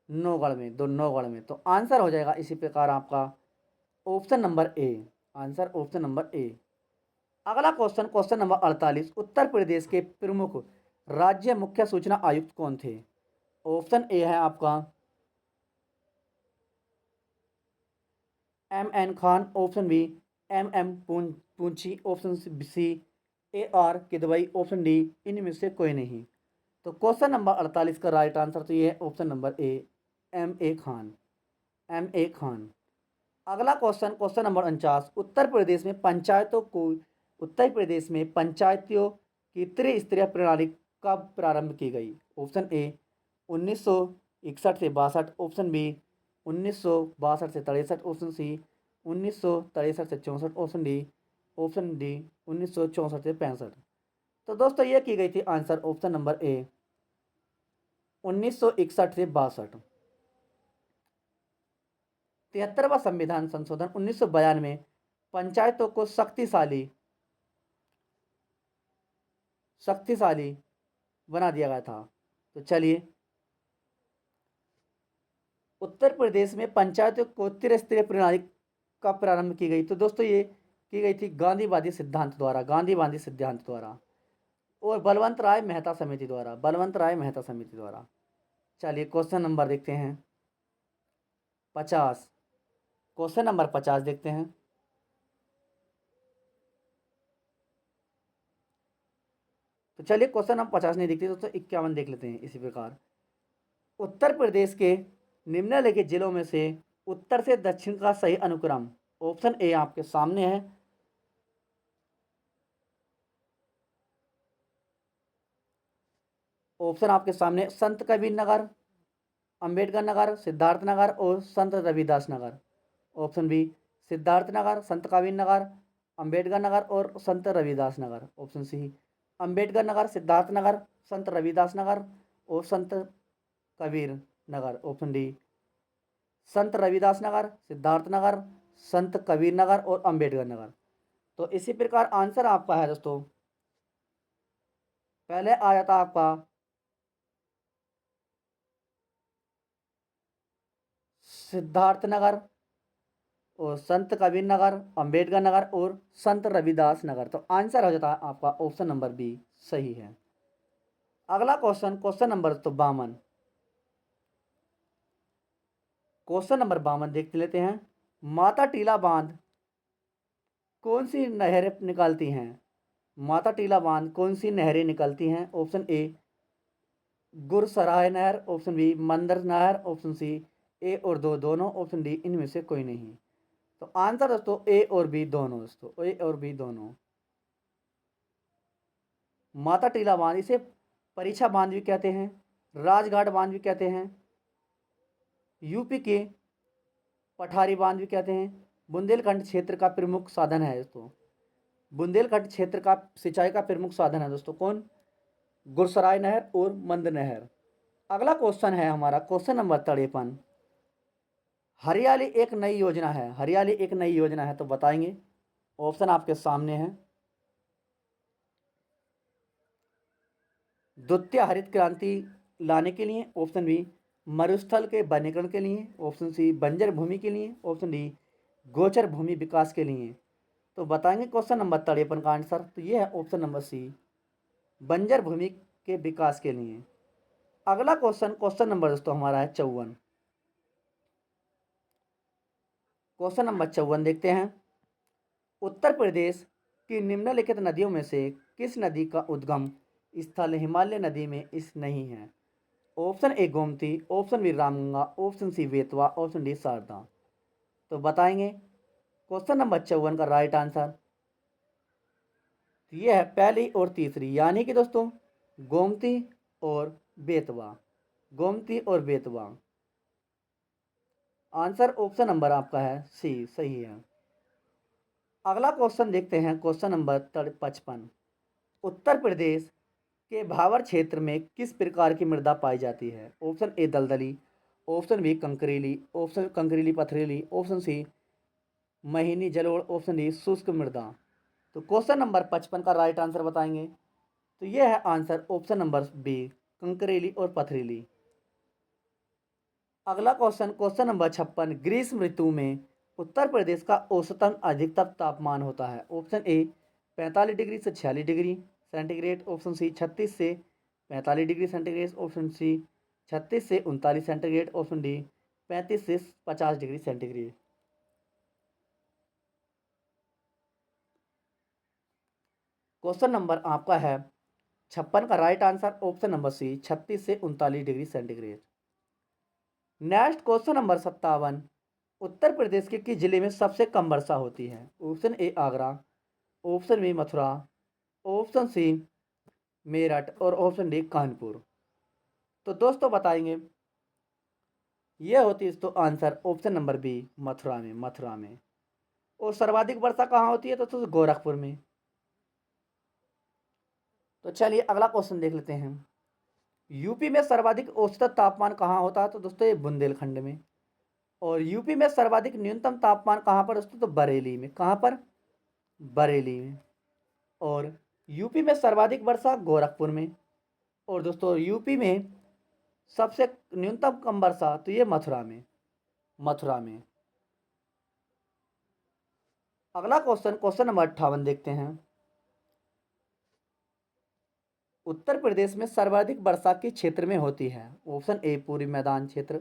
नौगढ़ में, नौगढ़ में। तो आंसर हो जाएगा इसी प्रकार आपका ऑप्शन नंबर ए, आंसर ऑप्शन नंबर ए। अगला क्वेश्चन नंबर 48, उत्तर प्रदेश के प्रमुख राज्य मुख्य सूचना आयुक्त कौन थे? ऑप्शन ए है आपका M Khan, option B Poonchi, option C AR Kidwai, option D इनमें से कोई नहीं। तो क्वेश्चन नंबर 48 का राइट आंसर तो ये है ऑप्शन नंबर ए, MA खान, MA खान। अगला क्वेश्चन नंबर 49, उत्तर प्रदेश में पंचायतियों की त्रिस्तरीय प्रणाली कब प्रारंभ की गई? ऑप्शन ए 1961 से 62, ऑप्शन बी 1962 से 63, ऑप्शन सी 1963 से 64, ऑप्शन डी 1964 से 65। तो दोस्तों ये की गई थी आंसर ऑप्शन नंबर ए 1961 से 62। 73वां संविधान संशोधन 1992 पंचायतों को शक्तिशाली बना दिया गया था। तो चलिए, उत्तर प्रदेश में पंचायतों को त्रिस्तरीय प्रणाली का प्रारंभ की गई। तो दोस्तों ये की गई थी गांधीवादी सिद्धांत द्वारा और बलवंत राय मेहता समिति द्वारा। चलिए क्वेश्चन नंबर देखते हैं 50। क्वेश्चन नंबर 50 देखते हैं। तो चलिए क्वेश्चन नंबर 50 नहीं देखते दोस्तों, 51 देख लेते हैं इसी प्रकार। उत्तर प्रदेश के निम्नलिखित जिलों में से उत्तर से दक्षिण का सही अनुक्रम। ऑप्शन ए आपके सामने है। ऑप्शन आपके सामने संत कबीर नगर, अंबेडकर नगर, सिद्धार्थ नगर और संत रविदास नगर। ऑप्शन बी सिद्धार्थ नगर, संत कबीर नगर, अंबेडकर नगर और संत रविदास नगर। ऑप्शन सी अंबेडकर नगर, सिद्धार्थ नगर, संत रविदास नगर और संत कबीर नगर। ऑप्शन डी संत रविदास नगर, सिद्धार्थ नगर, संत कबीर नगर और अंबेडकर नगर। तो इसी प्रकार आंसर आपका है दोस्तों, पहले आ जाता आपका सिद्धार्थ नगर और संत कबीर नगर, अंबेडकर नगर और संत रविदास नगर। तो आंसर हो जाता है आपका ऑप्शन नंबर बी सही है। अगला क्वेश्चन नंबर तो 52। क्वेश्चन नंबर 52 देख लेते हैं। माता टीला बांध कौन सी नहरें निकालती हैं? माता टीला बांध कौन सी नहरें निकलती हैं? ऑप्शन ए गुरसराय नहर, ऑप्शन बी मंदर नहर, ऑप्शन सी ए और दो दोनों, ऑप्शन डी इनमें से कोई नहीं। तो आंसर दोस्तों ए और बी दोनों, दोस्तों ए और बी दोनों। माता टीला बांध, इसे परीक्षा बांध भी कहते हैं, राजघाट बांध भी कहते हैं, यूपी के पठारी बांध भी कहते हैं। बुंदेलखंड क्षेत्र का प्रमुख साधन है दोस्तों, बुंदेलखंड क्षेत्र का सिंचाई का प्रमुख साधन है दोस्तों कौन? गुरसराय नहर और मंद नहर। अगला क्वेश्चन है हमारा क्वेश्चन नंबर 53। हरियाली एक नई योजना है, हरियाली एक नई योजना है, तो बताएंगे। ऑप्शन आपके सामने है। द्वितीय हरित क्रांति लाने के लिए, ऑप्शन बी मरुस्थल के वनीकरण के लिए, ऑप्शन सी बंजर भूमि के लिए, ऑप्शन डी गोचर भूमि विकास के लिए। तो बताएंगे क्वेश्चन नंबर 53 का आंसर। तो ये है ऑप्शन नंबर सी बंजर भूमि के विकास के लिए। अगला क्वेश्चन नंबर दोस्तों हमारा है 54। क्वेश्चन नंबर 54 देखते हैं। उत्तर प्रदेश की निम्नलिखित नदियों में से किस नदी का उद्गम स्थल हिमालय नदी में इस नहीं है? Option A Gomti, option B Ramganga, option C Betwa, option D Sharda. तो बताएंगे क्वेश्चन नंबर 54 का राइट आंसर। यह है पहली और तीसरी, यानी कि दोस्तों गोमती और बेतवा, गोमती और बेतवा। आंसर ऑप्शन नंबर आपका है सी सही है। अगला क्वेश्चन देखते हैं क्वेश्चन नंबर 55। उत्तर प्रदेश के भावर क्षेत्र में किस प्रकार की मृदा पाई जाती है? ऑप्शन ए दलदली, ऑप्शन बी कंकरीली पथरीली, ऑप्शन सी महीनी जलोढ़, ऑप्शन डी शुष्क मृदा। तो क्वेश्चन नंबर 55 का राइट आंसर बताएंगे। तो यह है आंसर ऑप्शन नंबर बी कंकरीली और पथरीली। अगला क्वेश्चन नंबर 56। ग्रीष्म ऋतु में उत्तर प्रदेश का औसतन अधिकतम तापमान होता है। ऑप्शन ए 45 डिग्री से 46 डिग्री सेंटीग्रेड, ऑप्शन सी 36 से 45 डिग्री सेंटीग्रेड, ऑप्शन सी 36 से 39 सेंटीग्रेड, ऑप्शन डी 35 से 50 डिग्री सेंटीग्रेड। क्वेश्चन नंबर आपका है 56 का right answer option number C 36 से 39 degree centigrade. Next question number 57। उत्तर प्रदेश के किस जिले में सबसे कम वर्षा होती है? Option A Agra, option B Mathura, option C Meerut और ऑप्शन डी कानपुर। तो दोस्तों बताएंगे यह होती है तो answer option number B Mathura में। और सर्वाधिक वर्षा कहाँ होती है? तो गोरखपुर में। तो चलिए अगला क्वेश्चन देख लेते हैं। यूपी में सर्वाधिक औसत तापमान कहाँ होता है? तो दोस्तों ये बुंदेलखंड में। और यूपी में सर्वाधिक न्यूनतम तापमान कहाँ पर दोस्तों? तो बरेली में। कहाँ पर? बरेली में। और यूपी में सर्वाधिक वर्षा गोरखपुर में। और दोस्तों यूपी में सबसे न्यूनतम कम वर्षा तो ये मथुरा में। मथुरा में। अगला क्वेश्चन नंबर 58 देखते हैं। उत्तर प्रदेश में सर्वाधिक वर्षा किस क्षेत्र में होती है? ऑप्शन ए पूर्वी मैदान क्षेत्र,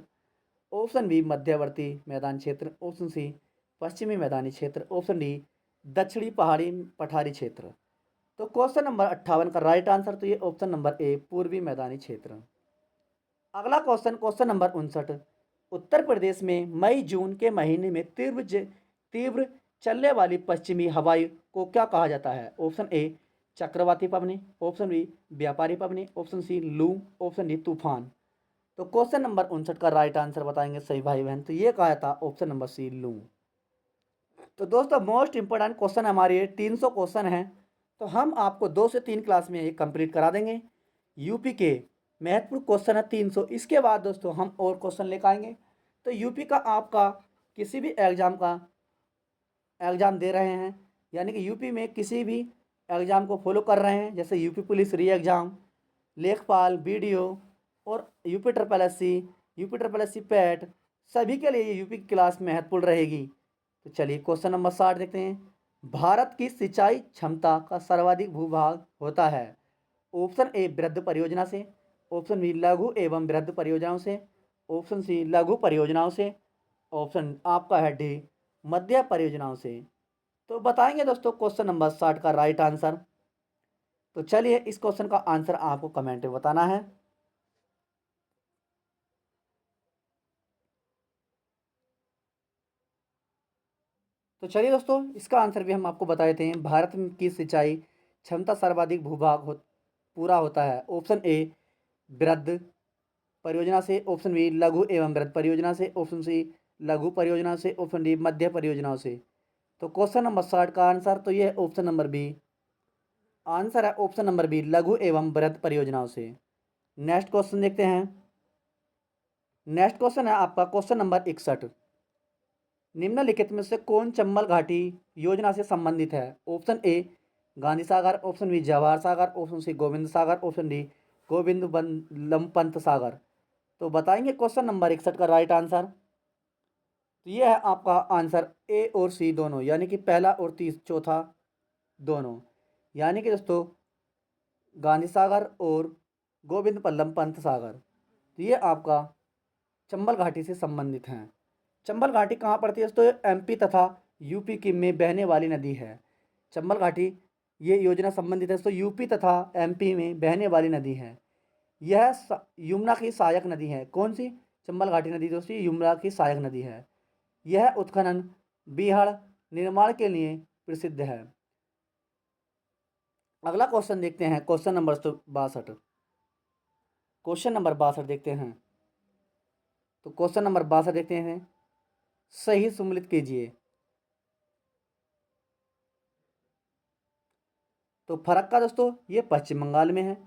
ऑप्शन बी मध्यवर्ती मैदान क्षेत्र, ऑप्शन सी पश्चिमी मैदानी क्षेत्र, ऑप्शन डी दक्षिणी पहाड़ी पठारी क्षेत्र। तो क्वेश्चन नंबर 58 का राइट आंसर तो ये ऑप्शन नंबर ए पूर्वी मैदानी क्षेत्र। अगला क्वेश्चन नंबर 59। उत्तर प्रदेश में मई जून के महीने में तीव्र चलने वाली पश्चिमी हवाई को क्या कहा जाता है? ऑप्शन ए चक्रवाती पवनी, ऑप्शन बी व्यापारी पवनी, ऑप्शन सी लू, ऑप्शन डी तूफान। तो क्वेश्चन नंबर 59 का राइट आंसर बताएंगे सही भाई बहन, तो ये कहा था ऑप्शन नंबर सी लू। तो दोस्तों मोस्ट इंपोर्टेंट क्वेश्चन हमारे 300 क्वेश्चन हैं, तो हम आपको 2 से 3 क्लास में ये कंप्लीट करा देंगे। यूपी के महत्वपूर्ण क्वेश्चन है 300। इसके बाद दोस्तों हम और क्वेश्चन लेकर आएंगे। तो यूपी का आपका किसी भी एग्ज़ाम दे रहे हैं, यानी कि यूपी में किसी भी एग्ज़ाम को फॉलो कर रहे हैं, जैसे यूपी पुलिस री एग्ज़ाम, लेखपाल, बीडीओ और UP triple S C PET, सभी के लिए ये यूपी की क्लास महत्वपूर्ण रहेगी। तो चलिए क्वेश्चन नंबर 60 देखते हैं। भारत की सिंचाई क्षमता का सर्वाधिक भूभाग होता है? ऑप्शन ए वृहद परियोजना से, ऑप्शन बी लघु एवं वृहद परियोजनाओं से, ऑप्शन सी लघु परियोजनाओं से, ऑप्शन आपका है डी मध्य परियोजनाओं से। तो बताएंगे दोस्तों क्वेश्चन नंबर 60 का राइट आंसर। तो चलिए इस क्वेश्चन का आंसर आपको कमेंट में बताना है। तो चलिए दोस्तों इसका आंसर भी हम आपको बता देते हैं। भारत की सिंचाई क्षमता सर्वाधिक पूरा होता है ऑप्शन ए वृहद परियोजना से, ऑप्शन बी लघु एवं वृहद परियोजना से, ऑप्शन सी लघु परियोजना से, ऑप्शन डी मध्य परियोजनाओं से। तो क्वेश्चन नंबर 60 का आंसर तो ये ऑप्शन नंबर बी आंसर है, ऑप्शन नंबर बी लघु एवं वृहद परियोजनाओं से। नेक्स्ट क्वेश्चन देखते हैं। नेक्स्ट क्वेश्चन है आपका क्वेश्चन नंबर 61। निम्नलिखित में से कौन चंबल घाटी योजना से संबंधित है? Option A Gandhi Sagar, option B Jawahar Sagar, option C Govind Sagar, option D Govind Ballabh Pant Sagar. तो बताएंगे क्वेश्चन नंबर 61 का राइट आंसर। तो ये है आपका आंसर ए और सी दोनों, यानी कि पहला और चौथा दोनों, यानी कि दोस्तों गांधी सागर और गोविंद बल्लभ पंत सागर। तो ये आपका चंबल घाटी से संबंधित हैं। चंबल घाटी कहाँ पड़ती है दोस्तों? एमपी तथा यूपी की में बहने वाली नदी है। चंबल घाटी ये योजना संबंधित है दोस्तों यूपी तथा एमपी में बहने वाली नदी है। यह यमुना की सहायक नदी है। कौन सी? चंबल घाटी नदी दोस्तों यमुना की सहायक नदी है। यह उत्खनन बीहड़ निर्माण के लिए प्रसिद्ध है। अगला क्वेश्चन देखते हैं क्वेश्चन नंबर 62। क्वेश्चन नंबर 62 देखते हैं। तो क्वेश्चन नंबर 62 देखते हैं, सही सम्मिलित कीजिए। तो फरक्का दोस्तों ये पश्चिम बंगाल में है,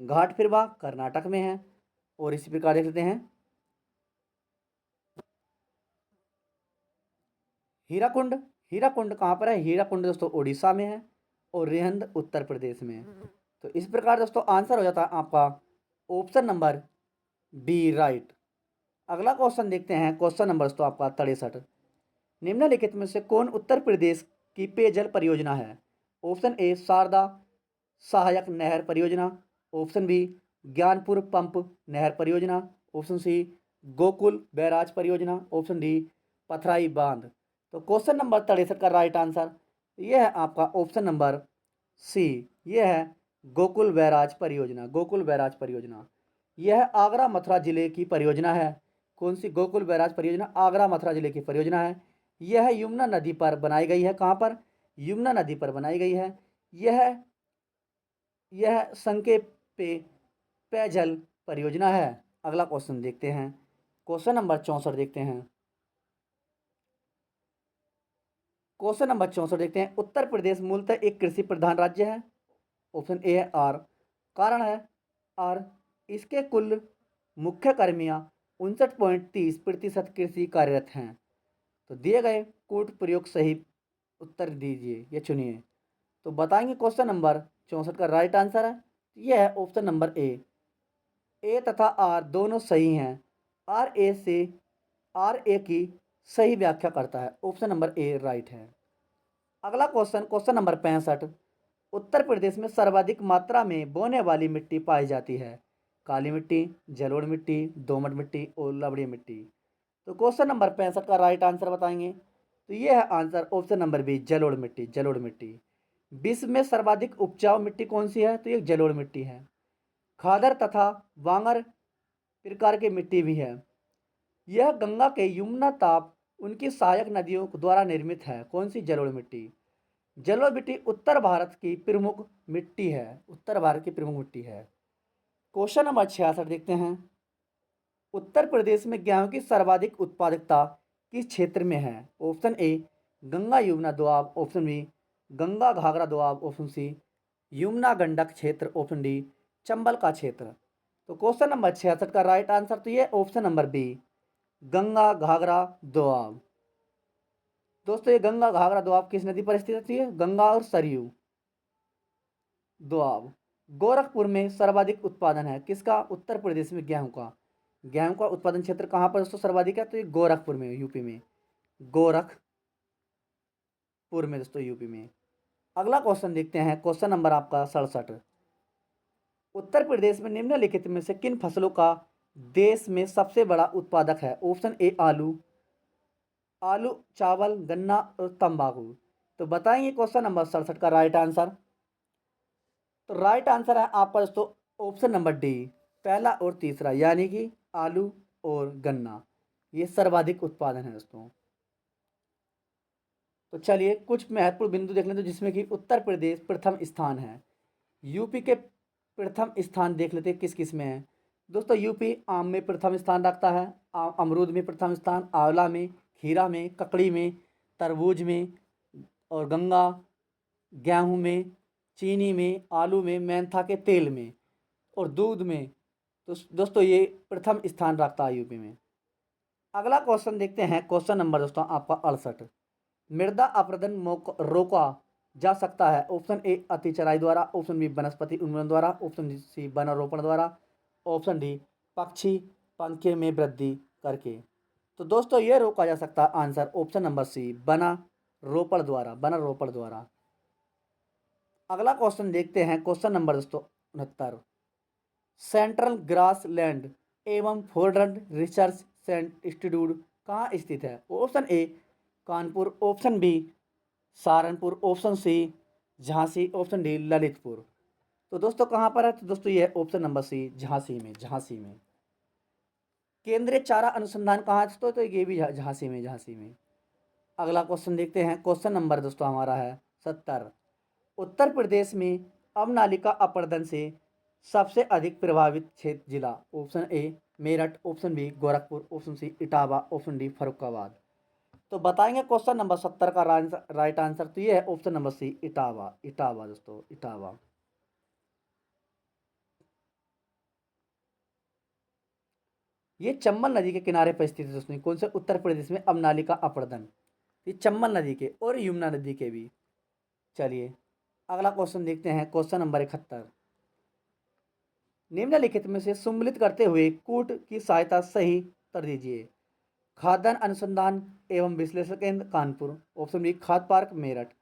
घाट फिरवा कर्नाटक में है, और इसी प्रकार देख लेते हैं हीराकुंड। हीराकुंड कहाँ पर है? हीराकुंड दोस्तों उड़ीसा में है, और रेहंद उत्तर प्रदेश में है। तो इस प्रकार दोस्तों आंसर हो जाता है आपका ऑप्शन नंबर बी राइट। अगला क्वेश्चन देखते हैं क्वेश्चन नंबर दोस्तों आपका 63। निम्नलिखित में से कौन उत्तर प्रदेश की पेयजल परियोजना है? ऑप्शन ए शारदा सहायक नहर परियोजना, ऑप्शन बी ज्ञानपुर पंप नहर परियोजना, ऑप्शन सी गोकुल बैराज परियोजना, ऑप्शन डी पथराई बांध। तो क्वेश्चन नंबर 63 का राइट आंसर ये है आपका ऑप्शन नंबर सी, ये है गोकुल बैराज परियोजना। गोकुल बैराज परियोजना यह आगरा मथुरा जिले की परियोजना है। कौन सी? गोकुल बैराज परियोजना आगरा मथुरा जिले की परियोजना है। यह यमुना नदी पर बनाई गई है। कहाँ पर? यमुना नदी पर बनाई गई है। यह संक्षेप पे पेयजल परियोजना है। अगला क्वेश्चन देखते हैं क्वेश्चन नंबर 64 देखते हैं। क्वेश्चन नंबर 64 देखते हैं, उत्तर प्रदेश मूलतः एक कृषि प्रधान राज्य है। ऑप्शन ए है आर, कारण है आर इसके कुल मुख्य कर्मियाँ 59.30% कृषि कार्यरत हैं। तो दिए गए कूट प्रयोग सही उत्तर दीजिए या चुनिए। तो बताएंगे क्वेश्चन नंबर 64 का राइट आंसर है, यह है ऑप्शन नंबर ए तथा आर दोनों सही हैं। आर ए की सही व्याख्या करता है, ऑप्शन नंबर ए राइट है। अगला क्वेश्चन, क्वेश्चन नंबर 65, उत्तर प्रदेश में सर्वाधिक मात्रा में बोने वाली मिट्टी पाई जाती है। काली मिट्टी, जलोढ़ मिट्टी, दोमट मिट्टी और लवणीय मिट्टी। तो क्वेश्चन नंबर 65 का राइट आंसर बताएंगे, तो ये है आंसर ऑप्शन नंबर बी, जलोढ़ मिट्टी। जलोढ़ मिट्टी। विश्व में सर्वाधिक उपजाऊ मिट्टी कौन सी है, तो ये जलोढ़ मिट्टी है। खादर तथा वांगर प्रकार की मिट्टी भी है। यह गंगा के यमुना ताप उनकी सहायक नदियों द्वारा निर्मित है। कौन सी, जलोढ़ मिट्टी। जलोढ़ मिट्टी उत्तर भारत की प्रमुख मिट्टी है, उत्तर भारत की प्रमुख मिट्टी है। क्वेश्चन नंबर 66 देखते हैं, उत्तर प्रदेश में गेहूं की सर्वाधिक उत्पादकता किस क्षेत्र में है। Option A Ganga Yamuna Doab, option B Ganga Ghaghara Doab, option C Yamuna Gandak क्षेत्र, ऑप्शन डी चंबल का क्षेत्र। तो क्वेश्चन नंबर 66 का राइट आंसर तो ये option number B, Ganga Ghaghara Doab. दोस्तों ये गंगा घाघरा दोआब किस नदी पर स्थित होती है, गंगा और सरयू दोआब। गोरखपुर में सर्वाधिक उत्पादन है किसका, उत्तर प्रदेश में गेहूं का। गेहूं का उत्पादन क्षेत्र कहाँ पर दोस्तों सर्वाधिक है, तो ये गोरखपुर में, यूपी में, गोरखपुर में दोस्तों, यूपी में। अगला क्वेश्चन देखते हैं, क्वेश्चन नंबर आपका 67, उत्तर प्रदेश में निम्नलिखित में से किन फसलों का देश में सबसे बड़ा उत्पादक है। ऑप्शन ए आलू, आलू, चावल, गन्ना और तंबाकू। तो बताएंगे क्वेश्चन नंबर 67 का राइट आंसर। तो राइट आंसर है आपका दोस्तों ऑप्शन नंबर डी, पहला और तीसरा, यानी कि आलू और गन्ना, ये सर्वाधिक उत्पादन है दोस्तों। तो चलिए कुछ महत्वपूर्ण बिंदु देख लें, तो जिसमें कि उत्तर प्रदेश प्रथम स्थान है। यूपी के प्रथम स्थान देख लेते हैं किस किस में है। दोस्तों यूपी आम में प्रथम स्थान रखता है, अमरूद में प्रथम स्थान, आंवला में, खीरा में, ककड़ी में, तरबूज में और गंगा, गेहूं में, चीनी में, आलू में, मेंथा के तेल में और दूध में। तो दोस्तों ये प्रथम स्थान रखता है यूपी में। अगला क्वेश्चन देखते हैं, क्वेश्चन नंबर दोस्तों आपका 68, मृदा अपरदन रोका जा सकता है। ऑप्शन ए अति चराई द्वारा, ऑप्शन बी वनस्पति उन्मूलन द्वारा, ऑप्शन सी वनारोपण द्वारा, ऑप्शन डी पक्षी पंखे में वृद्धि करके। तो दोस्तों ये रोका जा सकता है, आंसर ऑप्शन नंबर सी, वनारोपण द्वारा, वनारोपण द्वारा। अगला क्वेश्चन देखते हैं, क्वेश्चन नंबर दोस्तों 69, सेंट्रल ग्रास लैंड एवं फॉरेस्ट रिसर्च इंस्टीट्यूट कहाँ स्थित है। Option A Kanpur, option B Saharanpur, option C Jhansi, option D Lalitpur. तो दोस्तों कहाँ पर है, तो दोस्तों ये है ऑप्शन नंबर सी, झांसी में, झांसी में। केंद्रीय चारा अनुसंधान कहाँ है दोस्तों, तो ये भी झांसी में, झांसी में। अगला क्वेश्चन देखते हैं, क्वेश्चन नंबर दोस्तों हमारा है 70, उत्तर प्रदेश में अवनालिका अपरदन से सबसे अधिक प्रभावित क्षेत्र जिला। Option A Meerut, option B Gorakhpur, option C Etawah, option D Farrukhabad. तो बताएंगे क्वेश्चन नंबर 70 का राइट आंसर, तो ये है option number C, Etawah, Etawah दोस्तों, इटावा। ये चंबल नदी के किनारे पर स्थित है दोस्तों, कौन से, उत्तर प्रदेश में अवनालिका अपरदन, ये चंबल नदी के और यमुना नदी के भी। चलिए अगला क्वेश्चन देखते हैं, क्वेश्चन नंबर 71, निम्नलिखित में से सम्मिलित करते हुए कूट की सहायता सही कर दीजिए। खाद्यान्न अनुसंधान एवं विश्लेषण केंद्र कानपुर, ऑप्शन बी खाद्य पार्क मेरठ।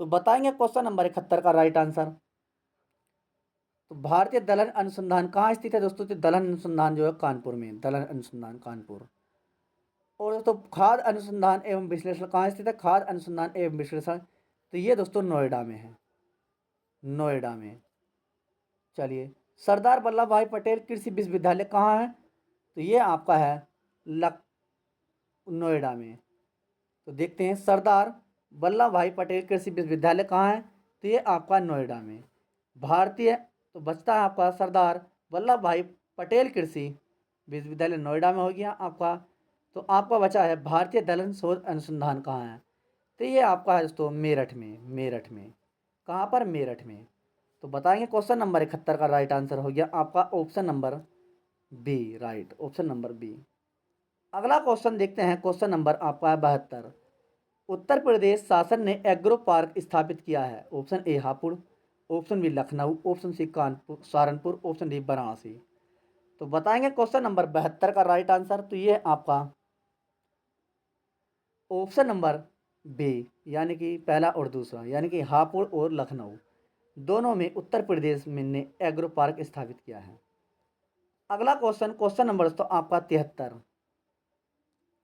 तो बताएंगे क्वेश्चन नंबर 71 का राइट आंसर। तो भारतीय दलहन अनुसंधान कहाँ स्थित है दोस्तों, तो दलहन अनुसंधान जो है कानपुर में, दलहन अनुसंधान कानपुर। और दोस्तों खाद्य अनुसंधान एवं विश्लेषण कहाँ स्थित है, खाद्य अनुसंधान एवं विश्लेषण, तो ये दोस्तों नोएडा में है, नोएडा में। चलिए सरदार वल्लभ भाई पटेल कृषि विश्वविद्यालय कहाँ है, तो ये आपका है नोएडा में। तो देखते हैं सरदार वल्लभ भाई पटेल कृषि विश्वविद्यालय कहाँ है, तो ये आपका नोएडा में। भारतीय, तो बचता है आपका सरदार वल्लभ भाई पटेल कृषि विश्वविद्यालय नोएडा में हो गया आपका। तो आपका बचा है भारतीय दलहन शोध अनुसंधान कहाँ है, तो ये आपका है दोस्तों मेरठ में, मेरठ में। कहाँ पर, मेरठ में। तो बताएंगे क्वेश्चन नंबर 71 का राइट आंसर हो गया आपका option number B, right, option number B. अगला क्वेश्चन देखते हैं, क्वेश्चन नंबर आपका है 72। उत्तर प्रदेश शासन ने एग्रो पार्क स्थापित किया है। Option A Hapur, option B Lucknow, option C Kanpur Saharanpur, option D Varanasi. तो बताएंगे क्वेश्चन नंबर 72 का राइट आंसर। तो ये है आपका ऑप्शन नंबर बी, यानी कि पहला और दूसरा, यानी कि हापुड़ और लखनऊ दोनों में उत्तर प्रदेश में ने एग्रो पार्क स्थापित किया है। अगला क्वेश्चन, क्वेश्चन नंबर दोस्तों आपका 73।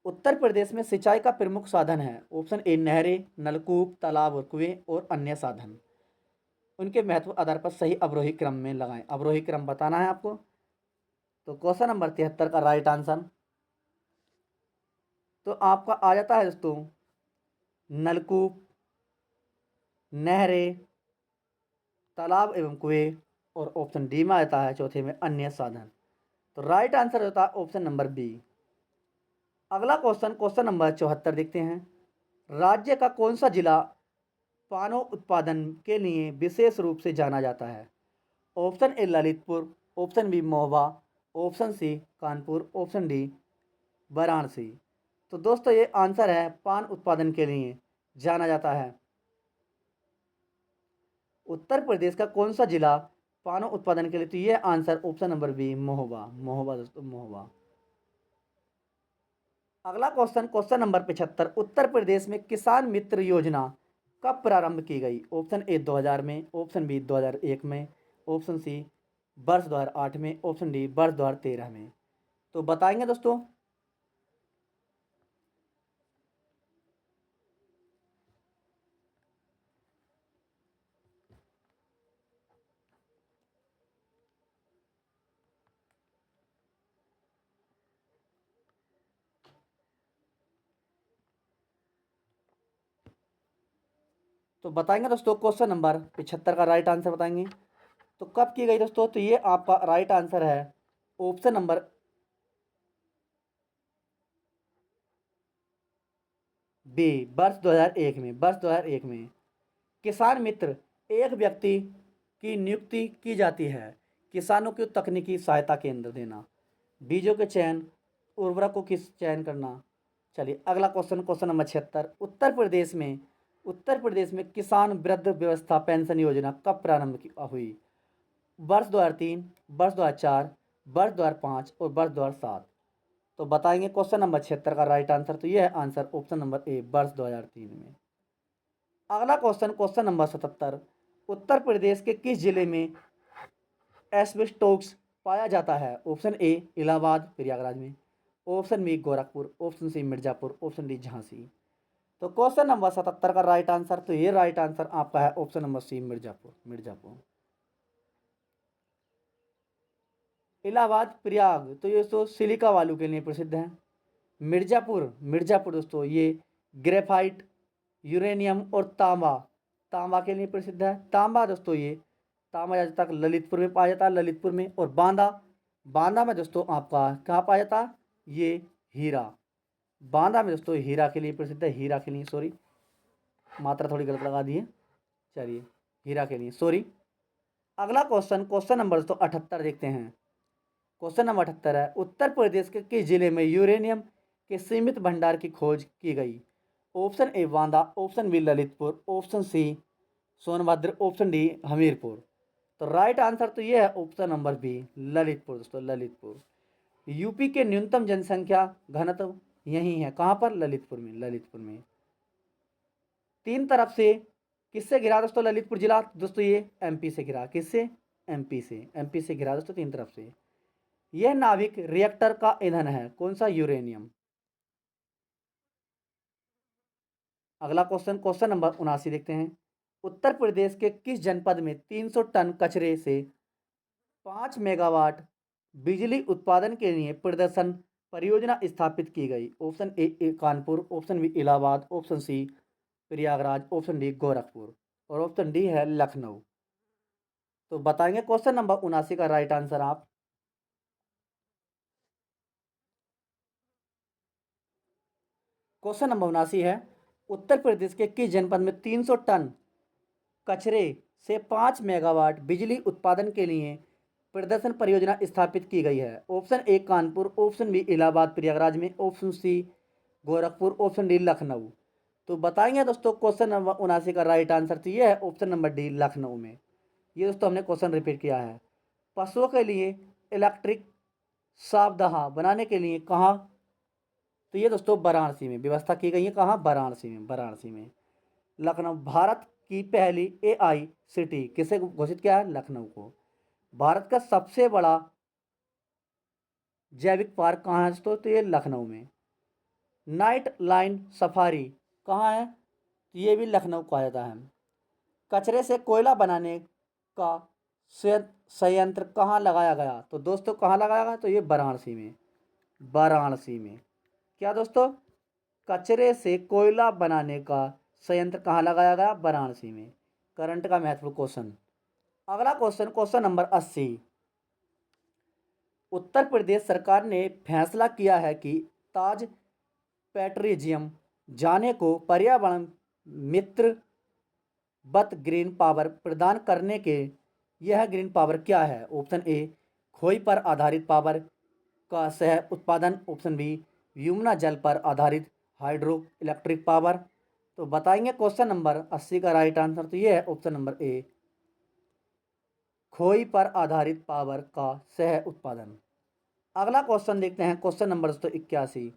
उत्तर प्रदेश में सिंचाई का प्रमुख साधन है। ऑप्शन ए नहरें, नलकूप, तालाब और कुएं, और अन्य साधन। उनके महत्व आधार पर सही अवरोही क्रम में लगाएं। अवरोही क्रम बताना है आपको। तो क्वेश्चन नंबर 73 का राइट आंसर तो आपका आ जाता है दोस्तों नलकूप, नहरें, तालाब एवं कुएं, और ऑप्शन डी में आता है चौथे में अन्य साधन। तो राइट आंसर होता है ऑप्शन नंबर बी। अगला क्वेश्चन, क्वेश्चन नंबर 74 देखते हैं। राज्य का कौन सा जिला पानो उत्पादन के लिए विशेष रूप से जाना जाता है। Option A Lalitpur, option B Mahoba, option C Kanpur, option D Varanasi. तो दोस्तों ये आंसर है पान उत्पादन के लिए जाना जाता है। उत्तर प्रदेश का कौन सा जिला पानो उत्पादन के लिए, तो ये answer option number B Mahoba, Mahoba दोस्तों महोबा। अगला क्वेश्चन, क्वेश्चन नंबर 75। उत्तर प्रदेश में किसान मित्र योजना कब प्रारंभ की गई। ऑप्शन ए 2000 में, ऑप्शन बी 2001 में, ऑप्शन सी वर्ष 2008 में, ऑप्शन डी वर्ष 2013 में। तो बताएंगे दोस्तों। तो बताएंगे दोस्तों क्वेश्चन नंबर 75 का राइट आंसर बताएंगे। तो कब की गई दोस्तों, तो ये आपका राइट आंसर है ऑप्शन नंबर बी, वर्ष 2001 में। वर्ष 2001 में किसान मित्र एक व्यक्ति की नियुक्ति की जाती है किसानों को तकनीकी सहायता केंद्र देना, बीजों के चयन, उर्वरकों की चयन करना। चलिए अगला क्वेश्चन, क्वेश्चन नंबर 76। उत्तर प्रदेश में किसान वृद्ध व्यवस्था पेंशन योजना कब प्रारंभ हुई। वर्ष 2003, वर्ष 2004, वर्ष 2005 और वर्ष 2007। तो बताएंगे क्वेश्चन नंबर 76 का राइट आंसर। तो यह है आंसर ऑप्शन नंबर ए, वर्ष 2003 में। अगला क्वेश्चन, क्वेश्चन नंबर 77। उत्तर प्रदेश के किस जिले में एस्बेस्टोस पाया जाता है। ऑप्शन ए इलाहाबाद प्रयागराज में, option B Gorakhpur, option C Mirzapur, option D Jhansi. तो क्वेश्चन नंबर 77 का राइट आंसर, तो ये राइट आंसर आपका है option number C Mirzapur, Mirzapur. Allahabad Prayag तो ये दोस्तों सिलिका वालू के लिए प्रसिद्ध है। मिर्जापुर, मिर्जापुर दोस्तों ये ग्रेफाइट, यूरेनियम और तांबा, तांबा के लिए प्रसिद्ध है। तांबा दोस्तों ये तांबा ज़्यादा तक ललितपुर में पाया जाता है, ललितपुर में। और बांदा, बांदा में दोस्तों आपका कहाँ पाया जाता है, ये हीरा, बांदा में दोस्तों हीरा के लिए प्रसिद्ध है। हीरा के लिए, सॉरी मात्रा थोड़ी गलत लगा दी है, चलिए हीरा के लिए सॉरी। अगला क्वेश्चन, क्वेश्चन नंबर दोस्तों 78 देखते हैं। क्वेश्चन नंबर 78 है। उत्तर प्रदेश के किस जिले में यूरेनियम के सीमित भंडार की खोज की गई। Option A Banda, option B Lalitpur, option C Sonbhadra, option D Hamirpur. तो राइट आंसर तो ये है ऑप्शन नंबर बी ललितपुर दोस्तों, ललितपुर। यूपी के न्यूनतम जनसंख्या घनत्व यही है, कहाँ पर, ललितपुर में, ललितपुर में। तीन तरफ से किससे घिरा दोस्तों ललितपुर जिला, दोस्तों ये एमपी से घिरा, किससे, एमपी से, एमपी से घिरा दोस्तों तीन तरफ से। यह नाभिक रिएक्टर का ईंधन है, कौन सा, यूरेनियम। अगला क्वेश्चन, क्वेश्चन नंबर 79 देखते हैं। उत्तर प्रदेश के किस जनपद में 300 टन कचरे से 5 मेगावाट बिजली उत्पादन के लिए प्रदर्शन परियोजना स्थापित की गई। Option A Kanpur, option B Allahabad, option C Prayagraj, option D Gorakhpur, और ऑप्शन डी है लखनऊ। तो बताएंगे क्वेश्चन नंबर 79 का राइट आंसर आप। क्वेश्चन नंबर 79 है। उत्तर प्रदेश के किस जनपद में 300 टन कचरे से 5 मेगावाट बिजली उत्पादन के लिए प्रदर्शन परियोजना स्थापित की गई है? Option A Kanpur, option B Allahabad Prayagraj में, option C Gorakhpur, option D Lucknow. तो बताएंगे दोस्तों क्वेश्चन नंबर 79 का राइट आंसर तो ये है ऑप्शन नंबर डी लखनऊ में। ये दोस्तों हमने क्वेश्चन रिपीट किया है। पशुओं के लिए इलेक्ट्रिक सावधाहा बनाने के लिए कहाँ? तो ये दोस्तों वाराणसी में व्यवस्था की गई है। कहाँ? वाराणसी में। वाराणसी में। लखनऊ भारत की पहली एआई सिटी किसे घोषित किया है? लखनऊ को। भारत का सबसे बड़ा जैविक पार्क कहाँ है दोस्तों? तो ये लखनऊ में। नाइट लाइन सफारी कहाँ है? तो ये भी लखनऊ कहा जाता है। कचरे से कोयला बनाने का संयंत्र कहाँ लगाया गया? तो दोस्तों कहाँ लगाया गया? तो ये वाराणसी में। वाराणसी में। क्या दोस्तों? कचरे से कोयला बनाने का संयंत्र कहाँ लगाया गया? वाराणसी में। करंट का महत्वपूर्ण क्वेश्चन। अगला question, question number 80। Uttar Pradesh सरकार ने फैसला किया है कि ताज पेट्रोलियम जाने को पर्यावरण मित्र बत ग्रीन पावर प्रदान करने के यह ग्रीन पावर क्या है? ऑप्शन ए खोई पर आधारित पावर का सह उत्पादन, ऑप्शन बी यमुना जल पर आधारित हाइड्रो इलेक्ट्रिक पावर। तो बताएंगे क्वेश्चन नंबर 80 का राइट आंसर तो ये है ऑप्शन नंबर ए खोई पर आधारित पावर का सह उत्पादन। अगला क्वेश्चन देखते हैं, क्वेश्चन नंबर 81।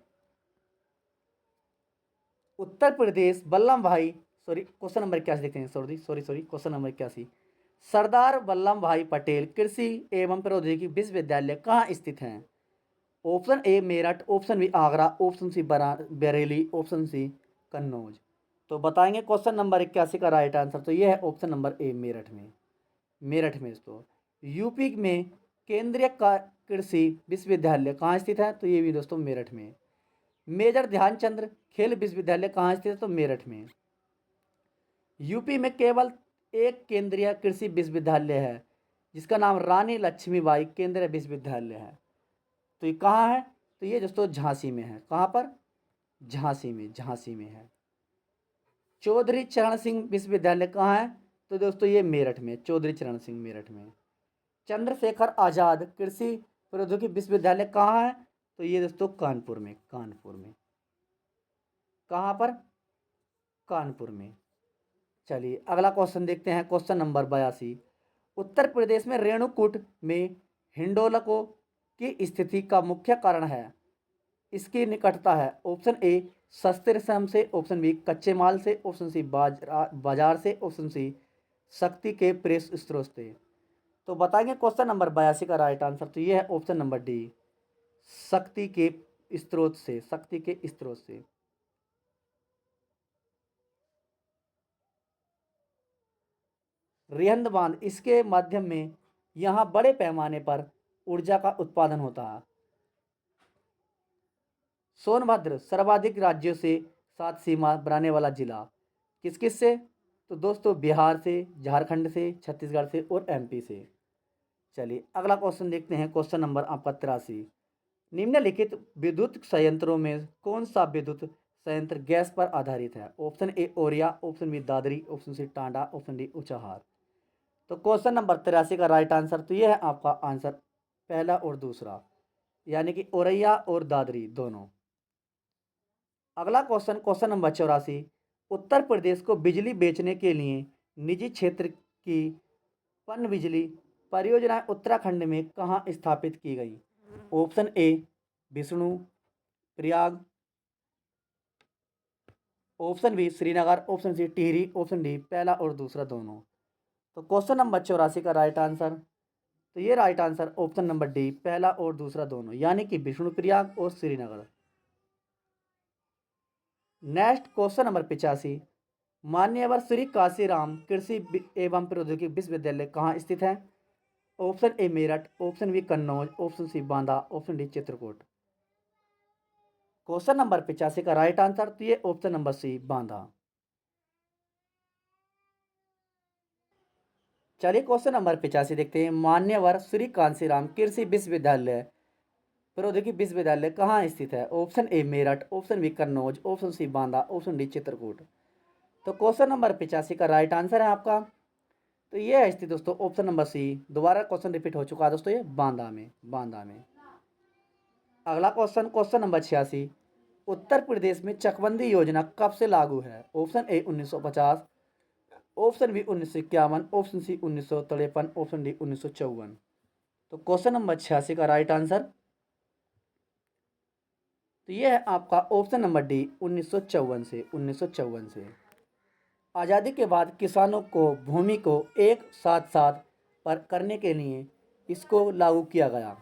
उत्तर प्रदेश वल्लभ भाई क्वेश्चन नंबर 81 देखते हैं। Sorry question number 81। Sardar Vallabhbhai Patel कृषि एवं प्रौद्योगिकी विश्वविद्यालय कहाँ स्थित है? Option A Meerut, option B Agra, option C Bareilly, option C Kannauj. तो बताएंगे क्वेश्चन नंबर 81 का राइट आंसर तो ये है ऑप्शन नंबर ए मेरठ में। मेरठ में दोस्तों। यूपी में केंद्रीय कृषि विश्वविद्यालय कहाँ स्थित है? तो ये भी दोस्तों मेरठ में। मेजर ध्यानचंद खेल विश्वविद्यालय कहाँ स्थित है? तो मेरठ में। यूपी में केवल एक केंद्रीय कृषि विश्वविद्यालय है जिसका नाम रानी लक्ष्मीबाई केंद्रीय विश्वविद्यालय है। तो ये कहाँ है? तो ये दोस्तों झांसी में है। कहाँ पर? झांसी में। झांसी में है। चौधरी चरण सिंह विश्वविद्यालय कहाँ है? तो दोस्तों ये मेरठ में। चौधरी चरण सिंह मेरठ में। चंद्रशेखर आजाद कृषि प्रौद्योगिकी विश्वविद्यालय कहाँ है? तो ये दोस्तों कानपुर में। कानपुर में। कहाँ पर? कानपुर में। चलिए अगला क्वेश्चन देखते हैं, क्वेश्चन नंबर 82। उत्तर प्रदेश में रेणुकूट में हिंडोलकों की स्थिति का मुख्य कारण है? इसकी निकटता है। ऑप्शन ए सस्ते रेशम से, ऑप्शन बी कच्चे माल से, ऑप्शन सी बाजार से, ऑप्शन सी शक्ति के प्रेस स्रोत से। तो बताएंगे क्वेश्चन नंबर 82 का राइट आंसर तो ये है ऑप्शन नंबर डी शक्ति के स्रोत से। शक्ति के स्रोत से। रिहंद बांध इसके माध्यम में यहाँ बड़े पैमाने पर ऊर्जा का उत्पादन होता है। सोनभद्र सर्वाधिक राज्यों से साथ सीमा बनाने वाला जिला किस किस से? तो दोस्तों बिहार से, झारखंड से, छत्तीसगढ़ से और एमपी से। चलिए अगला क्वेश्चन देखते हैं, क्वेश्चन नंबर आपका 83। निम्नलिखित विद्युत संयंत्रों में कौन सा विद्युत संयंत्र गैस पर आधारित है? Option A Auraiya, option B Dadri, option C Tanda, option D Unchahar. तो क्वेश्चन नंबर 83 का राइट आंसर तो ये है आपका आंसर पहला और दूसरा, यानी कि औरैया और दादरी दोनों। अगला question, question number 84। Uttar Pradesh को बिजली बेचने के लिए निजी क्षेत्र की पन बिजली परियोजना उत्तराखंड में कहाँ स्थापित की गई? Option A Vishnuprayag, option B Srinagar, option C Tehri, option D पहला और दूसरा दोनों। तो क्वेश्चन नंबर 84 का राइट आंसर तो ये right answer option number D पहला और दूसरा दोनों, यानी कि विष्णुप्रयाग और श्रीनगर। Next question number 85। मान्यवर श्री काशीराम कृषि एवं प्रौद्योगिकी विश्वविद्यालय कहाँ स्थित है? Option A Meerut, option B Kannauj, option C Banda, option D Chitrakoot. Question number 85 का राइट आंसर तो ये ऑप्शन नंबर सी बांदा। चलिए क्वेश्चन नंबर 85 देखते हैं। मान्यवर श्री कांसीराम कृषि विश्वविद्यालय प्रौद्योगिकी विश्वविद्यालय कहाँ स्थित है? Option A Meerut, option B Kannauj, option C Banda, option D Chitrakoot. तो क्वेश्चन नंबर 85 का राइट आंसर है आपका तो ये है स्थिति दोस्तों ऑप्शन नंबर सी। दोबारा क्वेश्चन रिपीट हो चुका है दोस्तों, ये बांदा में। अगला क्वेश्चन, क्वेश्चन नंबर 86। उत्तर प्रदेश में चकबंदी योजना कब से लागू है? Option A 1950, option B 1951, option C 1953, option D 1954। तो क्वेश्चन नंबर 86 का राइट आंसर तो ये है आपका ऑप्शन नंबर डी 1954 से। 1954 से आज़ादी के बाद किसानों को भूमि को एक साथ साथ पर करने के लिए इसको लागू किया गया।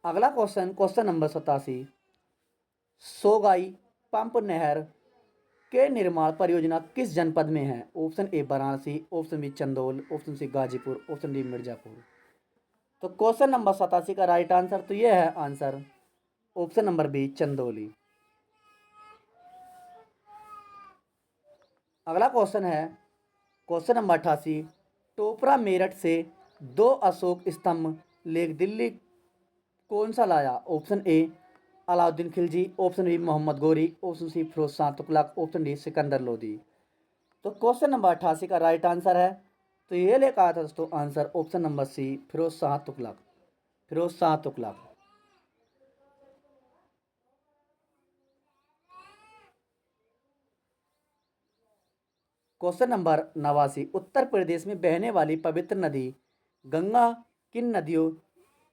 अगला question, question number 87। Sogai pump नहर के निर्माण परियोजना किस जनपद में है? Option A Varanasi, option B Chandaul, option C Ghazipur, option D Mirzapur. तो क्वेश्चन नंबर 87 का राइट आंसर तो ये है answer option number B Chandauli. अगला क्वेश्चन है क्वेश्चन नंबर 88। टोपरा मेरठ से 2 अशोक स्तंभ लेक दिल्ली कौन सा लाया? Option A Alauddin Khilji, option B Mohammad Ghori, option C Firoz Shah Tughlaq, option D Sikandar Lodi. तो क्वेश्चन नंबर 88 का राइट आंसर है तो ये लेकर आया था दोस्तों answer option number C Firoz Shah Tughlaq. Firoz Shah Tughlaq. Question number 89। उत्तर प्रदेश में बहने वाली पवित्र नदी गंगा किन नदियों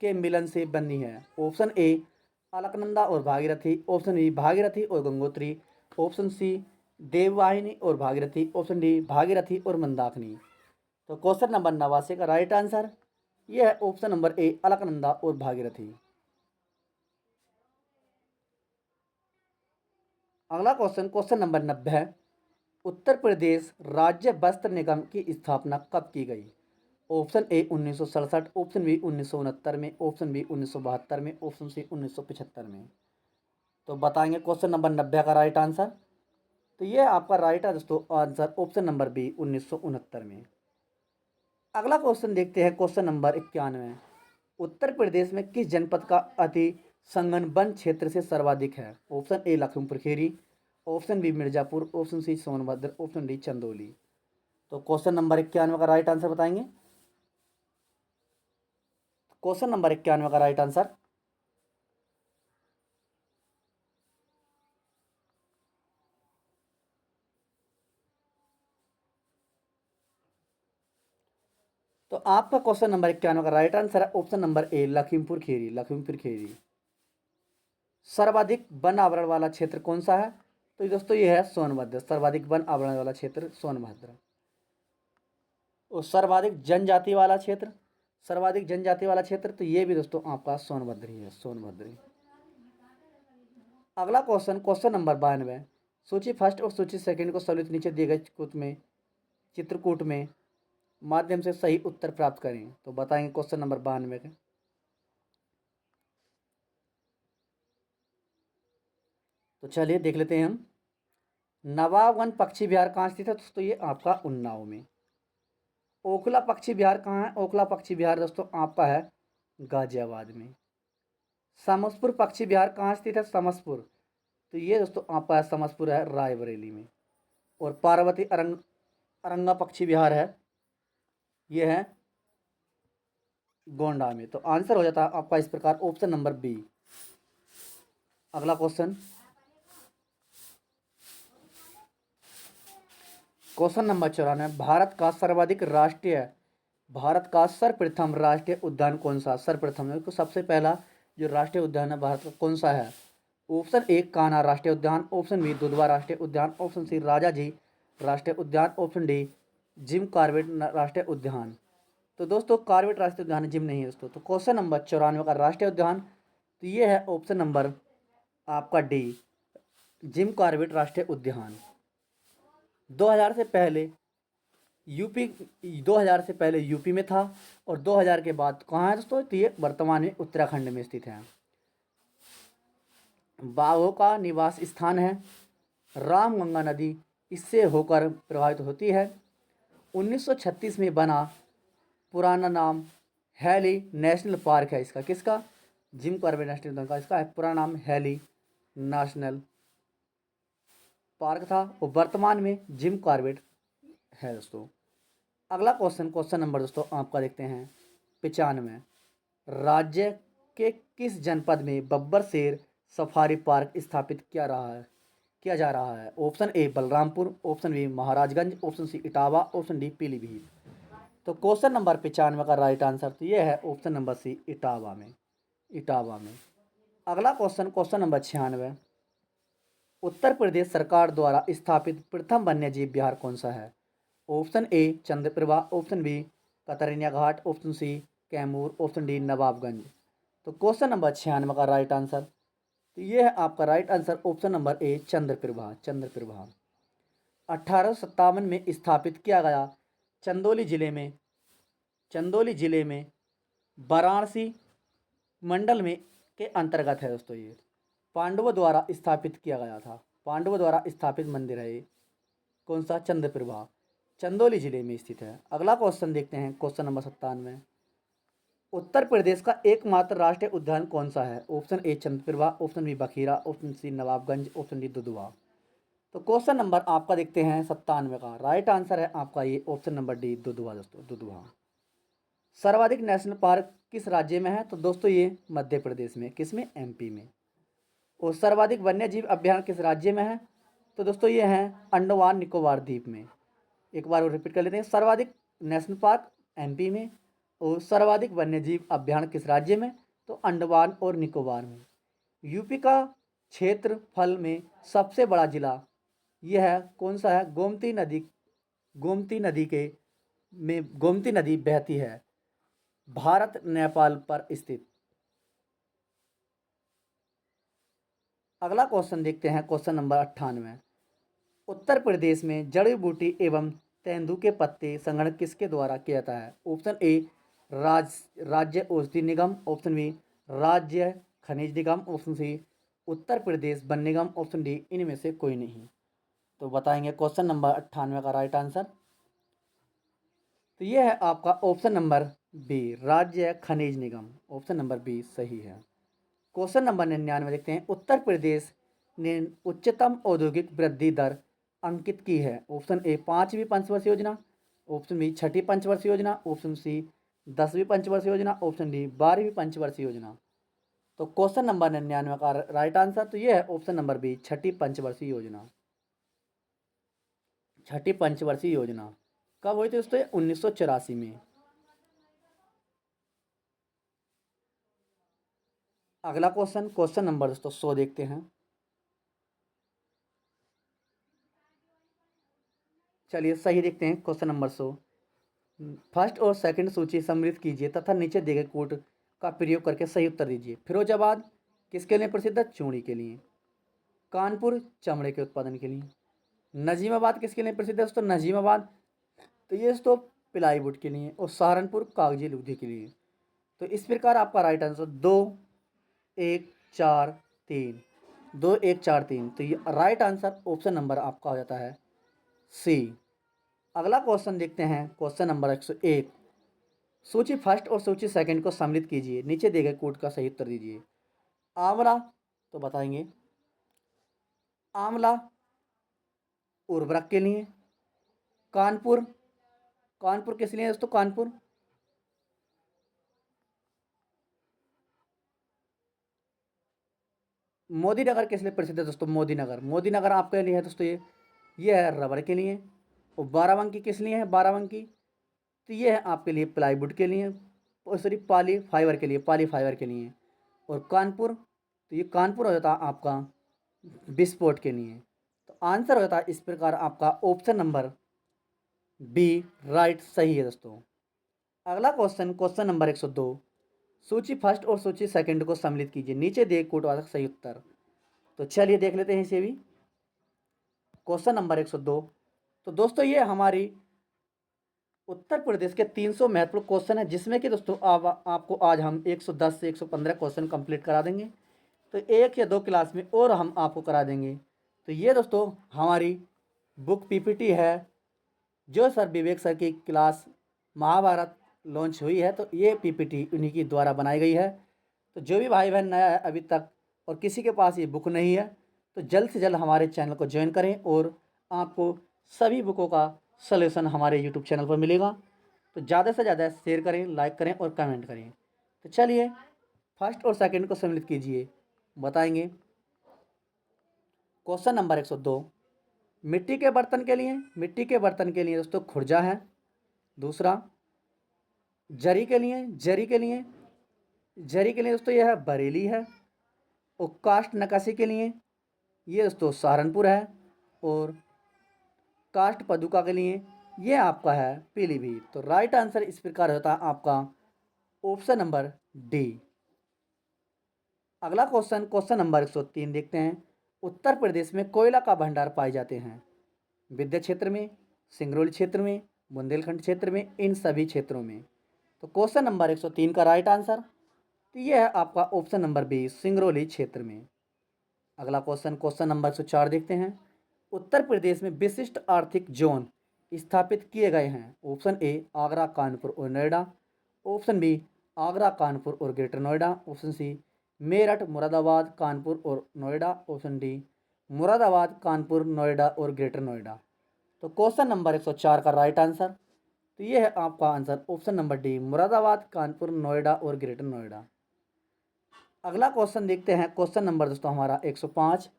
के मिलन से बनी है? ऑप्शन ए अलकनंदा और भागीरथी, ऑप्शन बी भागीरथी और गंगोत्री, ऑप्शन सी देववाहिनी और भागीरथी, ऑप्शन डी भागीरथी और मंदाकिनी। तो क्वेश्चन नंबर 89 का राइट आंसर यह है ऑप्शन नंबर ए अलकनंदा और भागीरथी। अगला क्वेश्चन, क्वेश्चन नंबर 90 है। उत्तर प्रदेश राज्य वस्त्र निगम की स्थापना कब की गई? ऑप्शन ए 1967, ऑप्शन बी 1969 में, ऑप्शन बी 1972 में, ऑप्शन सी 1975 में। तो बताएंगे क्वेश्चन नंबर 90 का राइट आंसर तो ये आपका राइट है दोस्तों आंसर ऑप्शन नंबर बी 1969 में। अगला क्वेश्चन देखते हैं क्वेश्चन नंबर 91। उत्तर प्रदेश में किस जनपद का अति संघन वन क्षेत्र से सर्वाधिक है? Option A Lakhimpur Kheri, option B Mirzapur, option C Sonbhadra, option D Chandauli. तो क्वेश्चन नंबर 91 का राइट आंसर बताएंगे। क्वेश्चन नंबर 91 का राइट आंसर तो आपका क्वेश्चन नंबर 91 का राइट आंसर है ऑप्शन नंबर ए लखीमपुर खीरी। लखीमपुर खीरी। सर्वाधिक वन आवरण वाला क्षेत्र कौन सा है? तो दोस्तों ये है सोनभद्र। सर्वाधिक वन आवरण वाला क्षेत्र सोनभद्र। और सर्वाधिक जनजाति वाला क्षेत्र, सर्वाधिक जनजाति वाला क्षेत्र तो ये भी दोस्तों आपका सोनभद्र ही है। सोनभद्र ही। अगला क्वेश्चन, क्वेश्चन नंबर 92। सूची फर्स्ट और सूची सेकंड को सॉल्व नीचे दिए गए चित्रकूट में माध्यम से सही उत्तर प्राप्त करें। तो बताएंगे क्वेश्चन नंबर 92 के। तो चलिए देख लेते हैं हम। नवाबगंज पक्षी विहार कहाँ स्थित है दोस्तों? ये आपका उन्नाव में। ओखला पक्षी विहार कहाँ है? ओखला पक्षी विहार दोस्तों आपका है गाजियाबाद में। समसपुर पक्षी विहार कहाँ स्थित है? समसपुर तो ये दोस्तों आपका समसपुर है रायबरेली में। और पार्वती अरंगा पक्षी विहार है, ये है गोंडा में। तो आंसर हो जाता है आपका इस प्रकार ऑप्शन नंबर बी। अगला क्वेश्चन, क्वेश्चन नंबर 94। भारत का सर्वप्रथम राष्ट्रीय उद्यान कौन सा? सर्वप्रथम तो सबसे पहला जो राष्ट्रीय उद्यान है भारत का कौन सा है? ऑप्शन ए कान्हा राष्ट्रीय उद्यान, ऑप्शन बी दुधवा राष्ट्रीय उद्यान, ऑप्शन सी राजा जी राष्ट्रीय उद्यान, ऑप्शन डी जिम कॉर्बेट राष्ट्रीय उद्यान। तो दोस्तों कॉर्बेट राष्ट्रीय उद्यान जिम नहीं है दोस्तों। तो क्वेश्चन नंबर 94 का राष्ट्रीय उद्यान तो ये है ऑप्शन नंबर आपका डी जिम कॉर्बेट राष्ट्रीय उद्यान। 2000 से पहले यूपी 2000 से पहले यूपी में था और 2000 के बाद कहाँ है दोस्तों? तो ये वर्तमान में उत्तराखंड में स्थित है। बाघों का निवास स्थान है। रामगंगा नदी इससे होकर प्रभावित होती है। 1936 में बना, पुराना नाम हैली नेशनल पार्क है इसका। किसका? जिम कॉर्बेट नेशनल उद्यान का इसका है पुराना नाम हैली नेशनल पार्क था और वर्तमान में जिम कॉर्बेट है दोस्तों। अगला क्वेश्चन नंबर दोस्तों आपका देखते हैं 95। राज्य के किस जनपद में बब्बर शेर सफारी पार्क स्थापित किया जा रहा है? Option A Balrampur, option B Maharajganj, option C Etawah, option D Pilibhit. तो क्वेश्चन नंबर 95 का राइट आंसर तो ये है ऑप्शन नंबर सी इटावा में। अगला क्वेश्चन नंबर 96। उत्तर प्रदेश सरकार द्वारा स्थापित प्रथम वन्यजीव विहार कौन सा है? Option A Chandraprabha, option B Katarniaghat, option C Kaimur, option D Nawabganj. तो क्वेश्चन नंबर 96 का राइट आंसर तो ये है आपका राइट आंसर ऑप्शन नंबर ए चंद्रप्रभा। 1857 में स्थापित किया गया चंदौली जिले में वाराणसी मंडल में के अंतर्गत है दोस्तों। ये पांडवों द्वारा स्थापित किया गया था, पांडवों द्वारा स्थापित मंदिर है ये। कौन सा? चंद्रप्रभा, चंदौली जिले में स्थित है। अगला क्वेश्चन देखते हैं क्वेश्चन नंबर 97। उत्तर प्रदेश का एकमात्र राष्ट्रीय उद्यान कौन सा है? Option A Chandraprabha, option B Bakhira, option C Nawabganj, option D Dudhwa. तो क्वेश्चन नंबर आपका देखते हैं 97 का राइट आंसर है आपका ये ऑप्शन नंबर डी दुधवा दोस्तों, दुधवा। सर्वाधिक नेशनल पार्क किस राज्य में है? तो दोस्तों ये मध्य प्रदेश में, किसमें? एमपी में। और सर्वाधिक वन्यजीव अभ्यारण्य किस राज्य में है? तो दोस्तों ये हैं अंडमान निकोबार द्वीप में। एक बार और रिपीट कर लेते हैं, सर्वाधिक नेशनल पार्क एमपी में और सर्वाधिक वन्यजीव अभ्यारण्य किस राज्य में? तो अंडमान और निकोबार में। यूपी का क्षेत्रफल में सबसे बड़ा जिला यह है कौन सा है? गोमती नदी बहती है भारत नेपाल पर स्थित। अगला क्वेश्चन देखते हैं क्वेश्चन नंबर 98। उत्तर प्रदेश में जड़ी बूटी एवं तेंदू के पत्ते संग्रहण किसके द्वारा किया जाता है? ऑप्शन ए राज्य औषधि निगम, ऑप्शन बी राज्य खनिज निगम, option C Uttar Pradesh one निगम, ऑप्शन डी इनमें से कोई नहीं। तो बताएंगे क्वेश्चन नंबर 98 का राइट आंसर तो ये है आपका ऑप्शन नंबर बी राज्य खनिज निगम, ऑप्शन नंबर बी सही है। क्वेश्चन नंबर 99 देखते हैं, उत्तर प्रदेश ने उच्चतम औद्योगिक वृद्धि दर अंकित की है? ऑप्शन ए 5वीं पंचवर्षीय योजना, ऑप्शन बी 6ठी पंचवर्षीय योजना, ऑप्शन सी 10वीं पंचवर्षीय योजना, ऑप्शन डी 12वीं पंचवर्षीय योजना। तो क्वेश्चन नंबर 99 का राइट आंसर तो ये है ऑप्शन नंबर बी 6ठी पंचवर्षीय योजना। 6ठी पंचवर्षीय योजना कब हुई थी दोस्तों? 1984 में। अगला क्वेश्चन नंबर दोस्तों 100 देखते हैं। चलिए सही देखते हैं क्वेश्चन नंबर 100। फर्स्ट और सेकंड सूची सम्मिलित कीजिए तथा नीचे दिए गए कोड का प्रयोग करके सही उत्तर दीजिए। फिरोजाबाद किसके लिए प्रसिद्ध है? चूड़ी के लिए। कानपुर चमड़े के उत्पादन के लिए। नजीमाबाद किसके लिए प्रसिद्ध है दोस्तों? नजीमाबाद तो ये दोस्तों प्लाईवुड के लिए। और सहारनपुर कागजी लुगदी के लिए। तो इस प्रकार आपका राइट आंसर 2 1 4 3 2 1 4 3। तो ये राइट आंसर ऑप्शन नंबर आपका हो जाता है सी। अगला क्वेश्चन देखते हैं क्वेश्चन नंबर 101। सूची फर्स्ट और सूची सेकंड को सम्मिलित कीजिए, नीचे दिए गए कोड का सही उत्तर दीजिए। आंवला तो बताएंगे आंवला उर्वरक के लिए। कानपुर किस लिए दोस्तों? कानपुर मोदी नगर किस लिए प्रसिद्ध है दोस्तों? मोदी नगर आपके लिए है दोस्तों ये है रबड़ के लिए। और बाराबंकी किस लिए है? बाराबंकी तो ये है आपके लिए प्लाईवुड के लिए, और सॉरी पॉली फाइबर के लिए। और कानपुर तो ये कानपुर हो जाता है आपका विस्फोट के लिए। तो आंसर हो जाता है इस प्रकार आपका ऑप्शन नंबर बी राइट सही है दोस्तों। अगला क्वेश्चन नंबर 102। सूची फर्स्ट और सूची सेकंड को सम्मिलित कीजिए, नीचे दिए कोड वाला सही उत्तर। तो चलिए देख लेते हैं इसे भी। Question number 102। तो दोस्तों ये हमारी उत्तर प्रदेश के 300 महत्वपूर्ण क्वेश्चन है, जिसमें कि दोस्तों आपको आज हम 110 से 115 क्वेश्चन कंप्लीट करा देंगे। तो 1 या 2 क्लास में और हम आपको करा देंगे। तो ये दोस्तों हमारी बुक पीपीटी है जो सर विवेक सर की क्लास महाभारत लॉन्च हुई है। तो ये पीपीटी उन्हीं की द्वारा बनाई गई है। तो जो भी भाई बहन नया है अभी तक और किसी के पास ये बुक नहीं है तो जल्द से जल्द हमारे चैनल को ज्वाइन करें और आपको सभी बुकों का सॉल्यूशन हमारे यूट्यूब चैनल पर मिलेगा। तो ज़्यादा से ज़्यादा शेयर करें, लाइक करें और कमेंट करें। तो चलिए फर्स्ट और सेकंड को सम्मिलित कीजिए। बताएंगे क्वेश्चन नंबर 102, मिट्टी के बर्तन के लिए दोस्तों खुर्जा है। दूसरा जरी के लिए दोस्तों यह है बरेली है। और कास्ट नक्काशी के लिए ये दोस्तों सहारनपुर है। और कास्ट पदुका के लिए ये आपका है पीलीभीत। तो राइट आंसर इस प्रकार होता है आपका ऑप्शन नंबर डी। अगला क्वेश्चन नंबर 103 देखते हैं। उत्तर प्रदेश में कोयला का भंडार पाए जाते हैं। विंध्य क्षेत्र में, सिंगरौली क्षेत्र में, बुंदेलखंड क्षेत्र में, इन सभी क्षेत्रों में। तो क्वेश्चन नंबर 103 का राइट आंसर तो यह है आपका ऑप्शन नंबर बी, सिंगरौली क्षेत्र में। अगला क्वेश्चन नंबर 104 देखते हैं। उत्तर प्रदेश में विशिष्ट आर्थिक जोन स्थापित किए गए हैं। ऑप्शन ए आगरा, कानपुर और नोएडा। ऑप्शन बी आगरा, कानपुर और greater Noida. Option C Meerut, Moradabad, Kanpur और नोएडा। ऑप्शन डी मुरादाबाद, कानपुर, नोएडा और ग्रेटर नोएडा। तो क्वेश्चन नंबर 104 का राइट आंसर तो ये है आपका answer option number D, Moradabad, Kanpur, Noida और ग्रेटर नोएडा। अगला क्वेश्चन देखते हैं। क्वेश्चन नंबर दोस्तों हमारा 105,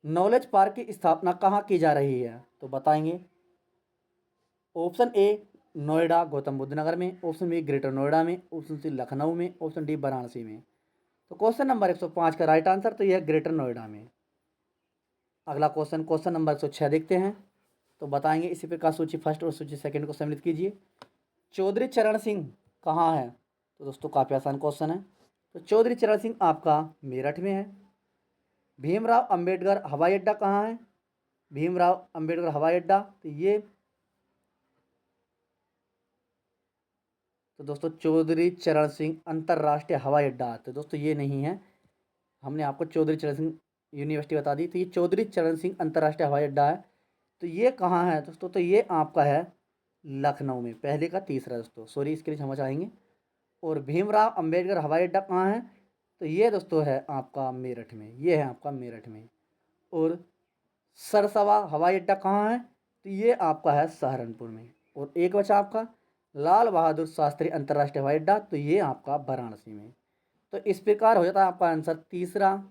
नॉलेज पार्क की स्थापना कहाँ की जा रही है। तो बताएंगे ऑप्शन ए नोएडा गौतम बुद्ध नगर में। ऑप्शन बी ग्रेटर नोएडा में। ऑप्शन सी लखनऊ में। ऑप्शन डी वाराणसी में। तो क्वेश्चन नंबर 105 का राइट आंसर तो यह ग्रेटर नोएडा में। अगला क्वेश्चन नंबर 106 देखते हैं। तो बताएंगे इसी प्रकार सूची फर्स्ट और सूची सेकंड को सम्मिलित कीजिए। चौधरी चरण सिंह कहाँ है। तो दोस्तों काफ़ी आसान क्वेश्चन है। तो चौधरी चरण सिंह आपका मेरठ में है। भीमराव अंबेडकर हवाई अड्डा कहाँ है। भीमराव अंबेडकर हवाई अड्डा तो दोस्तों चौधरी चरण सिंह अंतर्राष्ट्रीय हवाई अड्डा, तो दोस्तों ये नहीं है। हमने आपको चौधरी चरण सिंह यूनिवर्सिटी बता दी। तो ये चौधरी चरण सिंह अंतर्राष्ट्रीय हवाई अड्डा है। तो ये कहाँ है दोस्तों। तो ये आपका है लखनऊ में। पहले का तीसरा दोस्तों, सॉरी इसके लिए क्षमा चाहेंगे। और भीमराव अंबेडकर हवाई अड्डा कहाँ है। तो ये दोस्तों है आपका मेरठ में। ये है आपका मेरठ में। और सरसवा हवाई अड्डा कहाँ है। तो ये आपका है सहारनपुर में। और एक बचा आपका लाल बहादुर शास्त्री अंतर्राष्ट्रीय हवाई अड्डा, तो ये आपका वाराणसी में। तो इस प्रकार हो जाता है आपका आंसर तीसरा,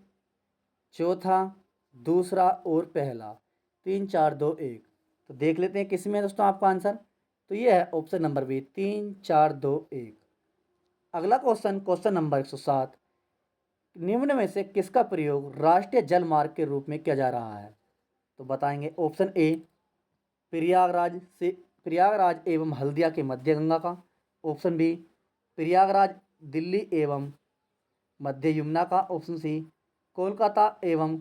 चौथा, दूसरा और पहला। 3 4 2 1। तो देख लेते हैं किस में दोस्तों आपका आंसर। तो ये है ऑप्शन नंबर बी, 3 4 2 1। अगला क्वेश्चन नंबर 107, निम्न में से किसका प्रयोग राष्ट्रीय जल मार्ग के रूप में किया जा रहा है। तो बताएंगे ऑप्शन ए प्रयागराज एवं हल्दिया के मध्य गंगा का। ऑप्शन बी प्रयागराज दिल्ली एवं मध्य यमुना का। ऑप्शन सी कोलकाता एवं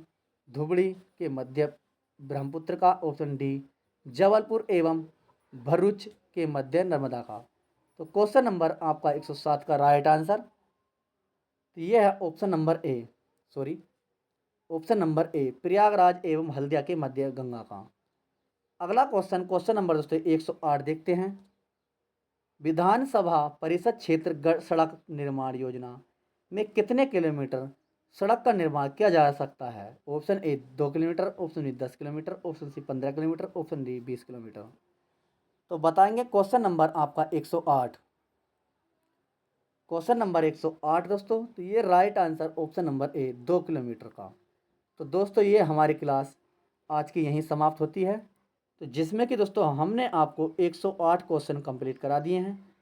धुबड़ी के मध्य ब्रह्मपुत्र का। ऑप्शन डी जबलपुर एवं भरूच के मध्य नर्मदा का। तो क्वेश्चन नंबर आपका 107 का राइट आंसर तो ये है ऑप्शन नंबर ए प्रयागराज एवं हल्दिया के मध्य गंगा का। अगला क्वेश्चन नंबर दोस्तों 108 देखते हैं। विधानसभा परिषद क्षेत्र सड़क निर्माण योजना में कितने किलोमीटर सड़क का निर्माण किया जा सकता है। Option A 2 kilometre, option B 10 kilometre, option C 15 kilometre, option D 20 kilometre. तो बताएंगे क्वेश्चन नंबर आपका 108। क्वेश्चन नंबर 108 दोस्तों तो ये राइट आंसर ऑप्शन नंबर ए 2 किलोमीटर का। तो दोस्तों ये हमारी क्लास आज की यहीं समाप्त होती है। तो जिसमें कि दोस्तों हमने आपको 108 क्वेश्चन कंप्लीट करा दिए हैं।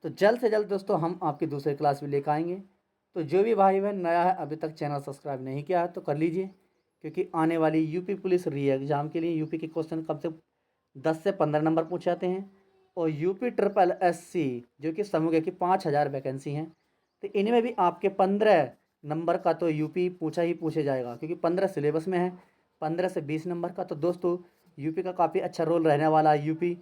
तो जल्द से जल्द दोस्तों हम आपकी दूसरी क्लास भी लेकर आएंगे। तो जो भी भाई बहन नया है अभी तक चैनल सब्सक्राइब नहीं किया है तो कर लीजिए, क्योंकि आने वाली यूपी पुलिस री एग्ज़ाम के लिए यूपी के क्वेश्चन कम से 10 से 15 नंबर पूछे जाते हैं। और यूपी SSSC जो कि समूह की 5000 वैकेंसी हैं, तो इनमें भी आपके 15 नंबर का तो यूपी पूछे जाएगा, क्योंकि 15 सिलेबस में है, 15 से 20 नंबर का। तो दोस्तों यूपी का काफ़ी अच्छा रोल रहने वाला है यूपी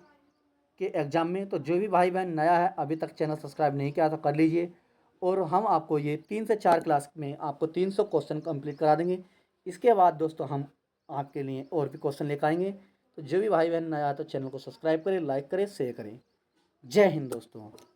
के एग्ज़ाम में। तो जो भी भाई बहन नया है अभी तक चैनल सब्सक्राइब नहीं किया तो कर लीजिए। और हम आपको ये 3 से 4 क्लास में आपको 300 क्वेश्चन कंप्लीट करा देंगे। इसके बाद दोस्तों हम आपके लिए और भी क्वेश्चन लेकर आएंगे। तो जो भी भाई बहन नया है तो चैनल को सब्सक्राइब करें, लाइक करें, शेयर करें। जय हिंद दोस्तों।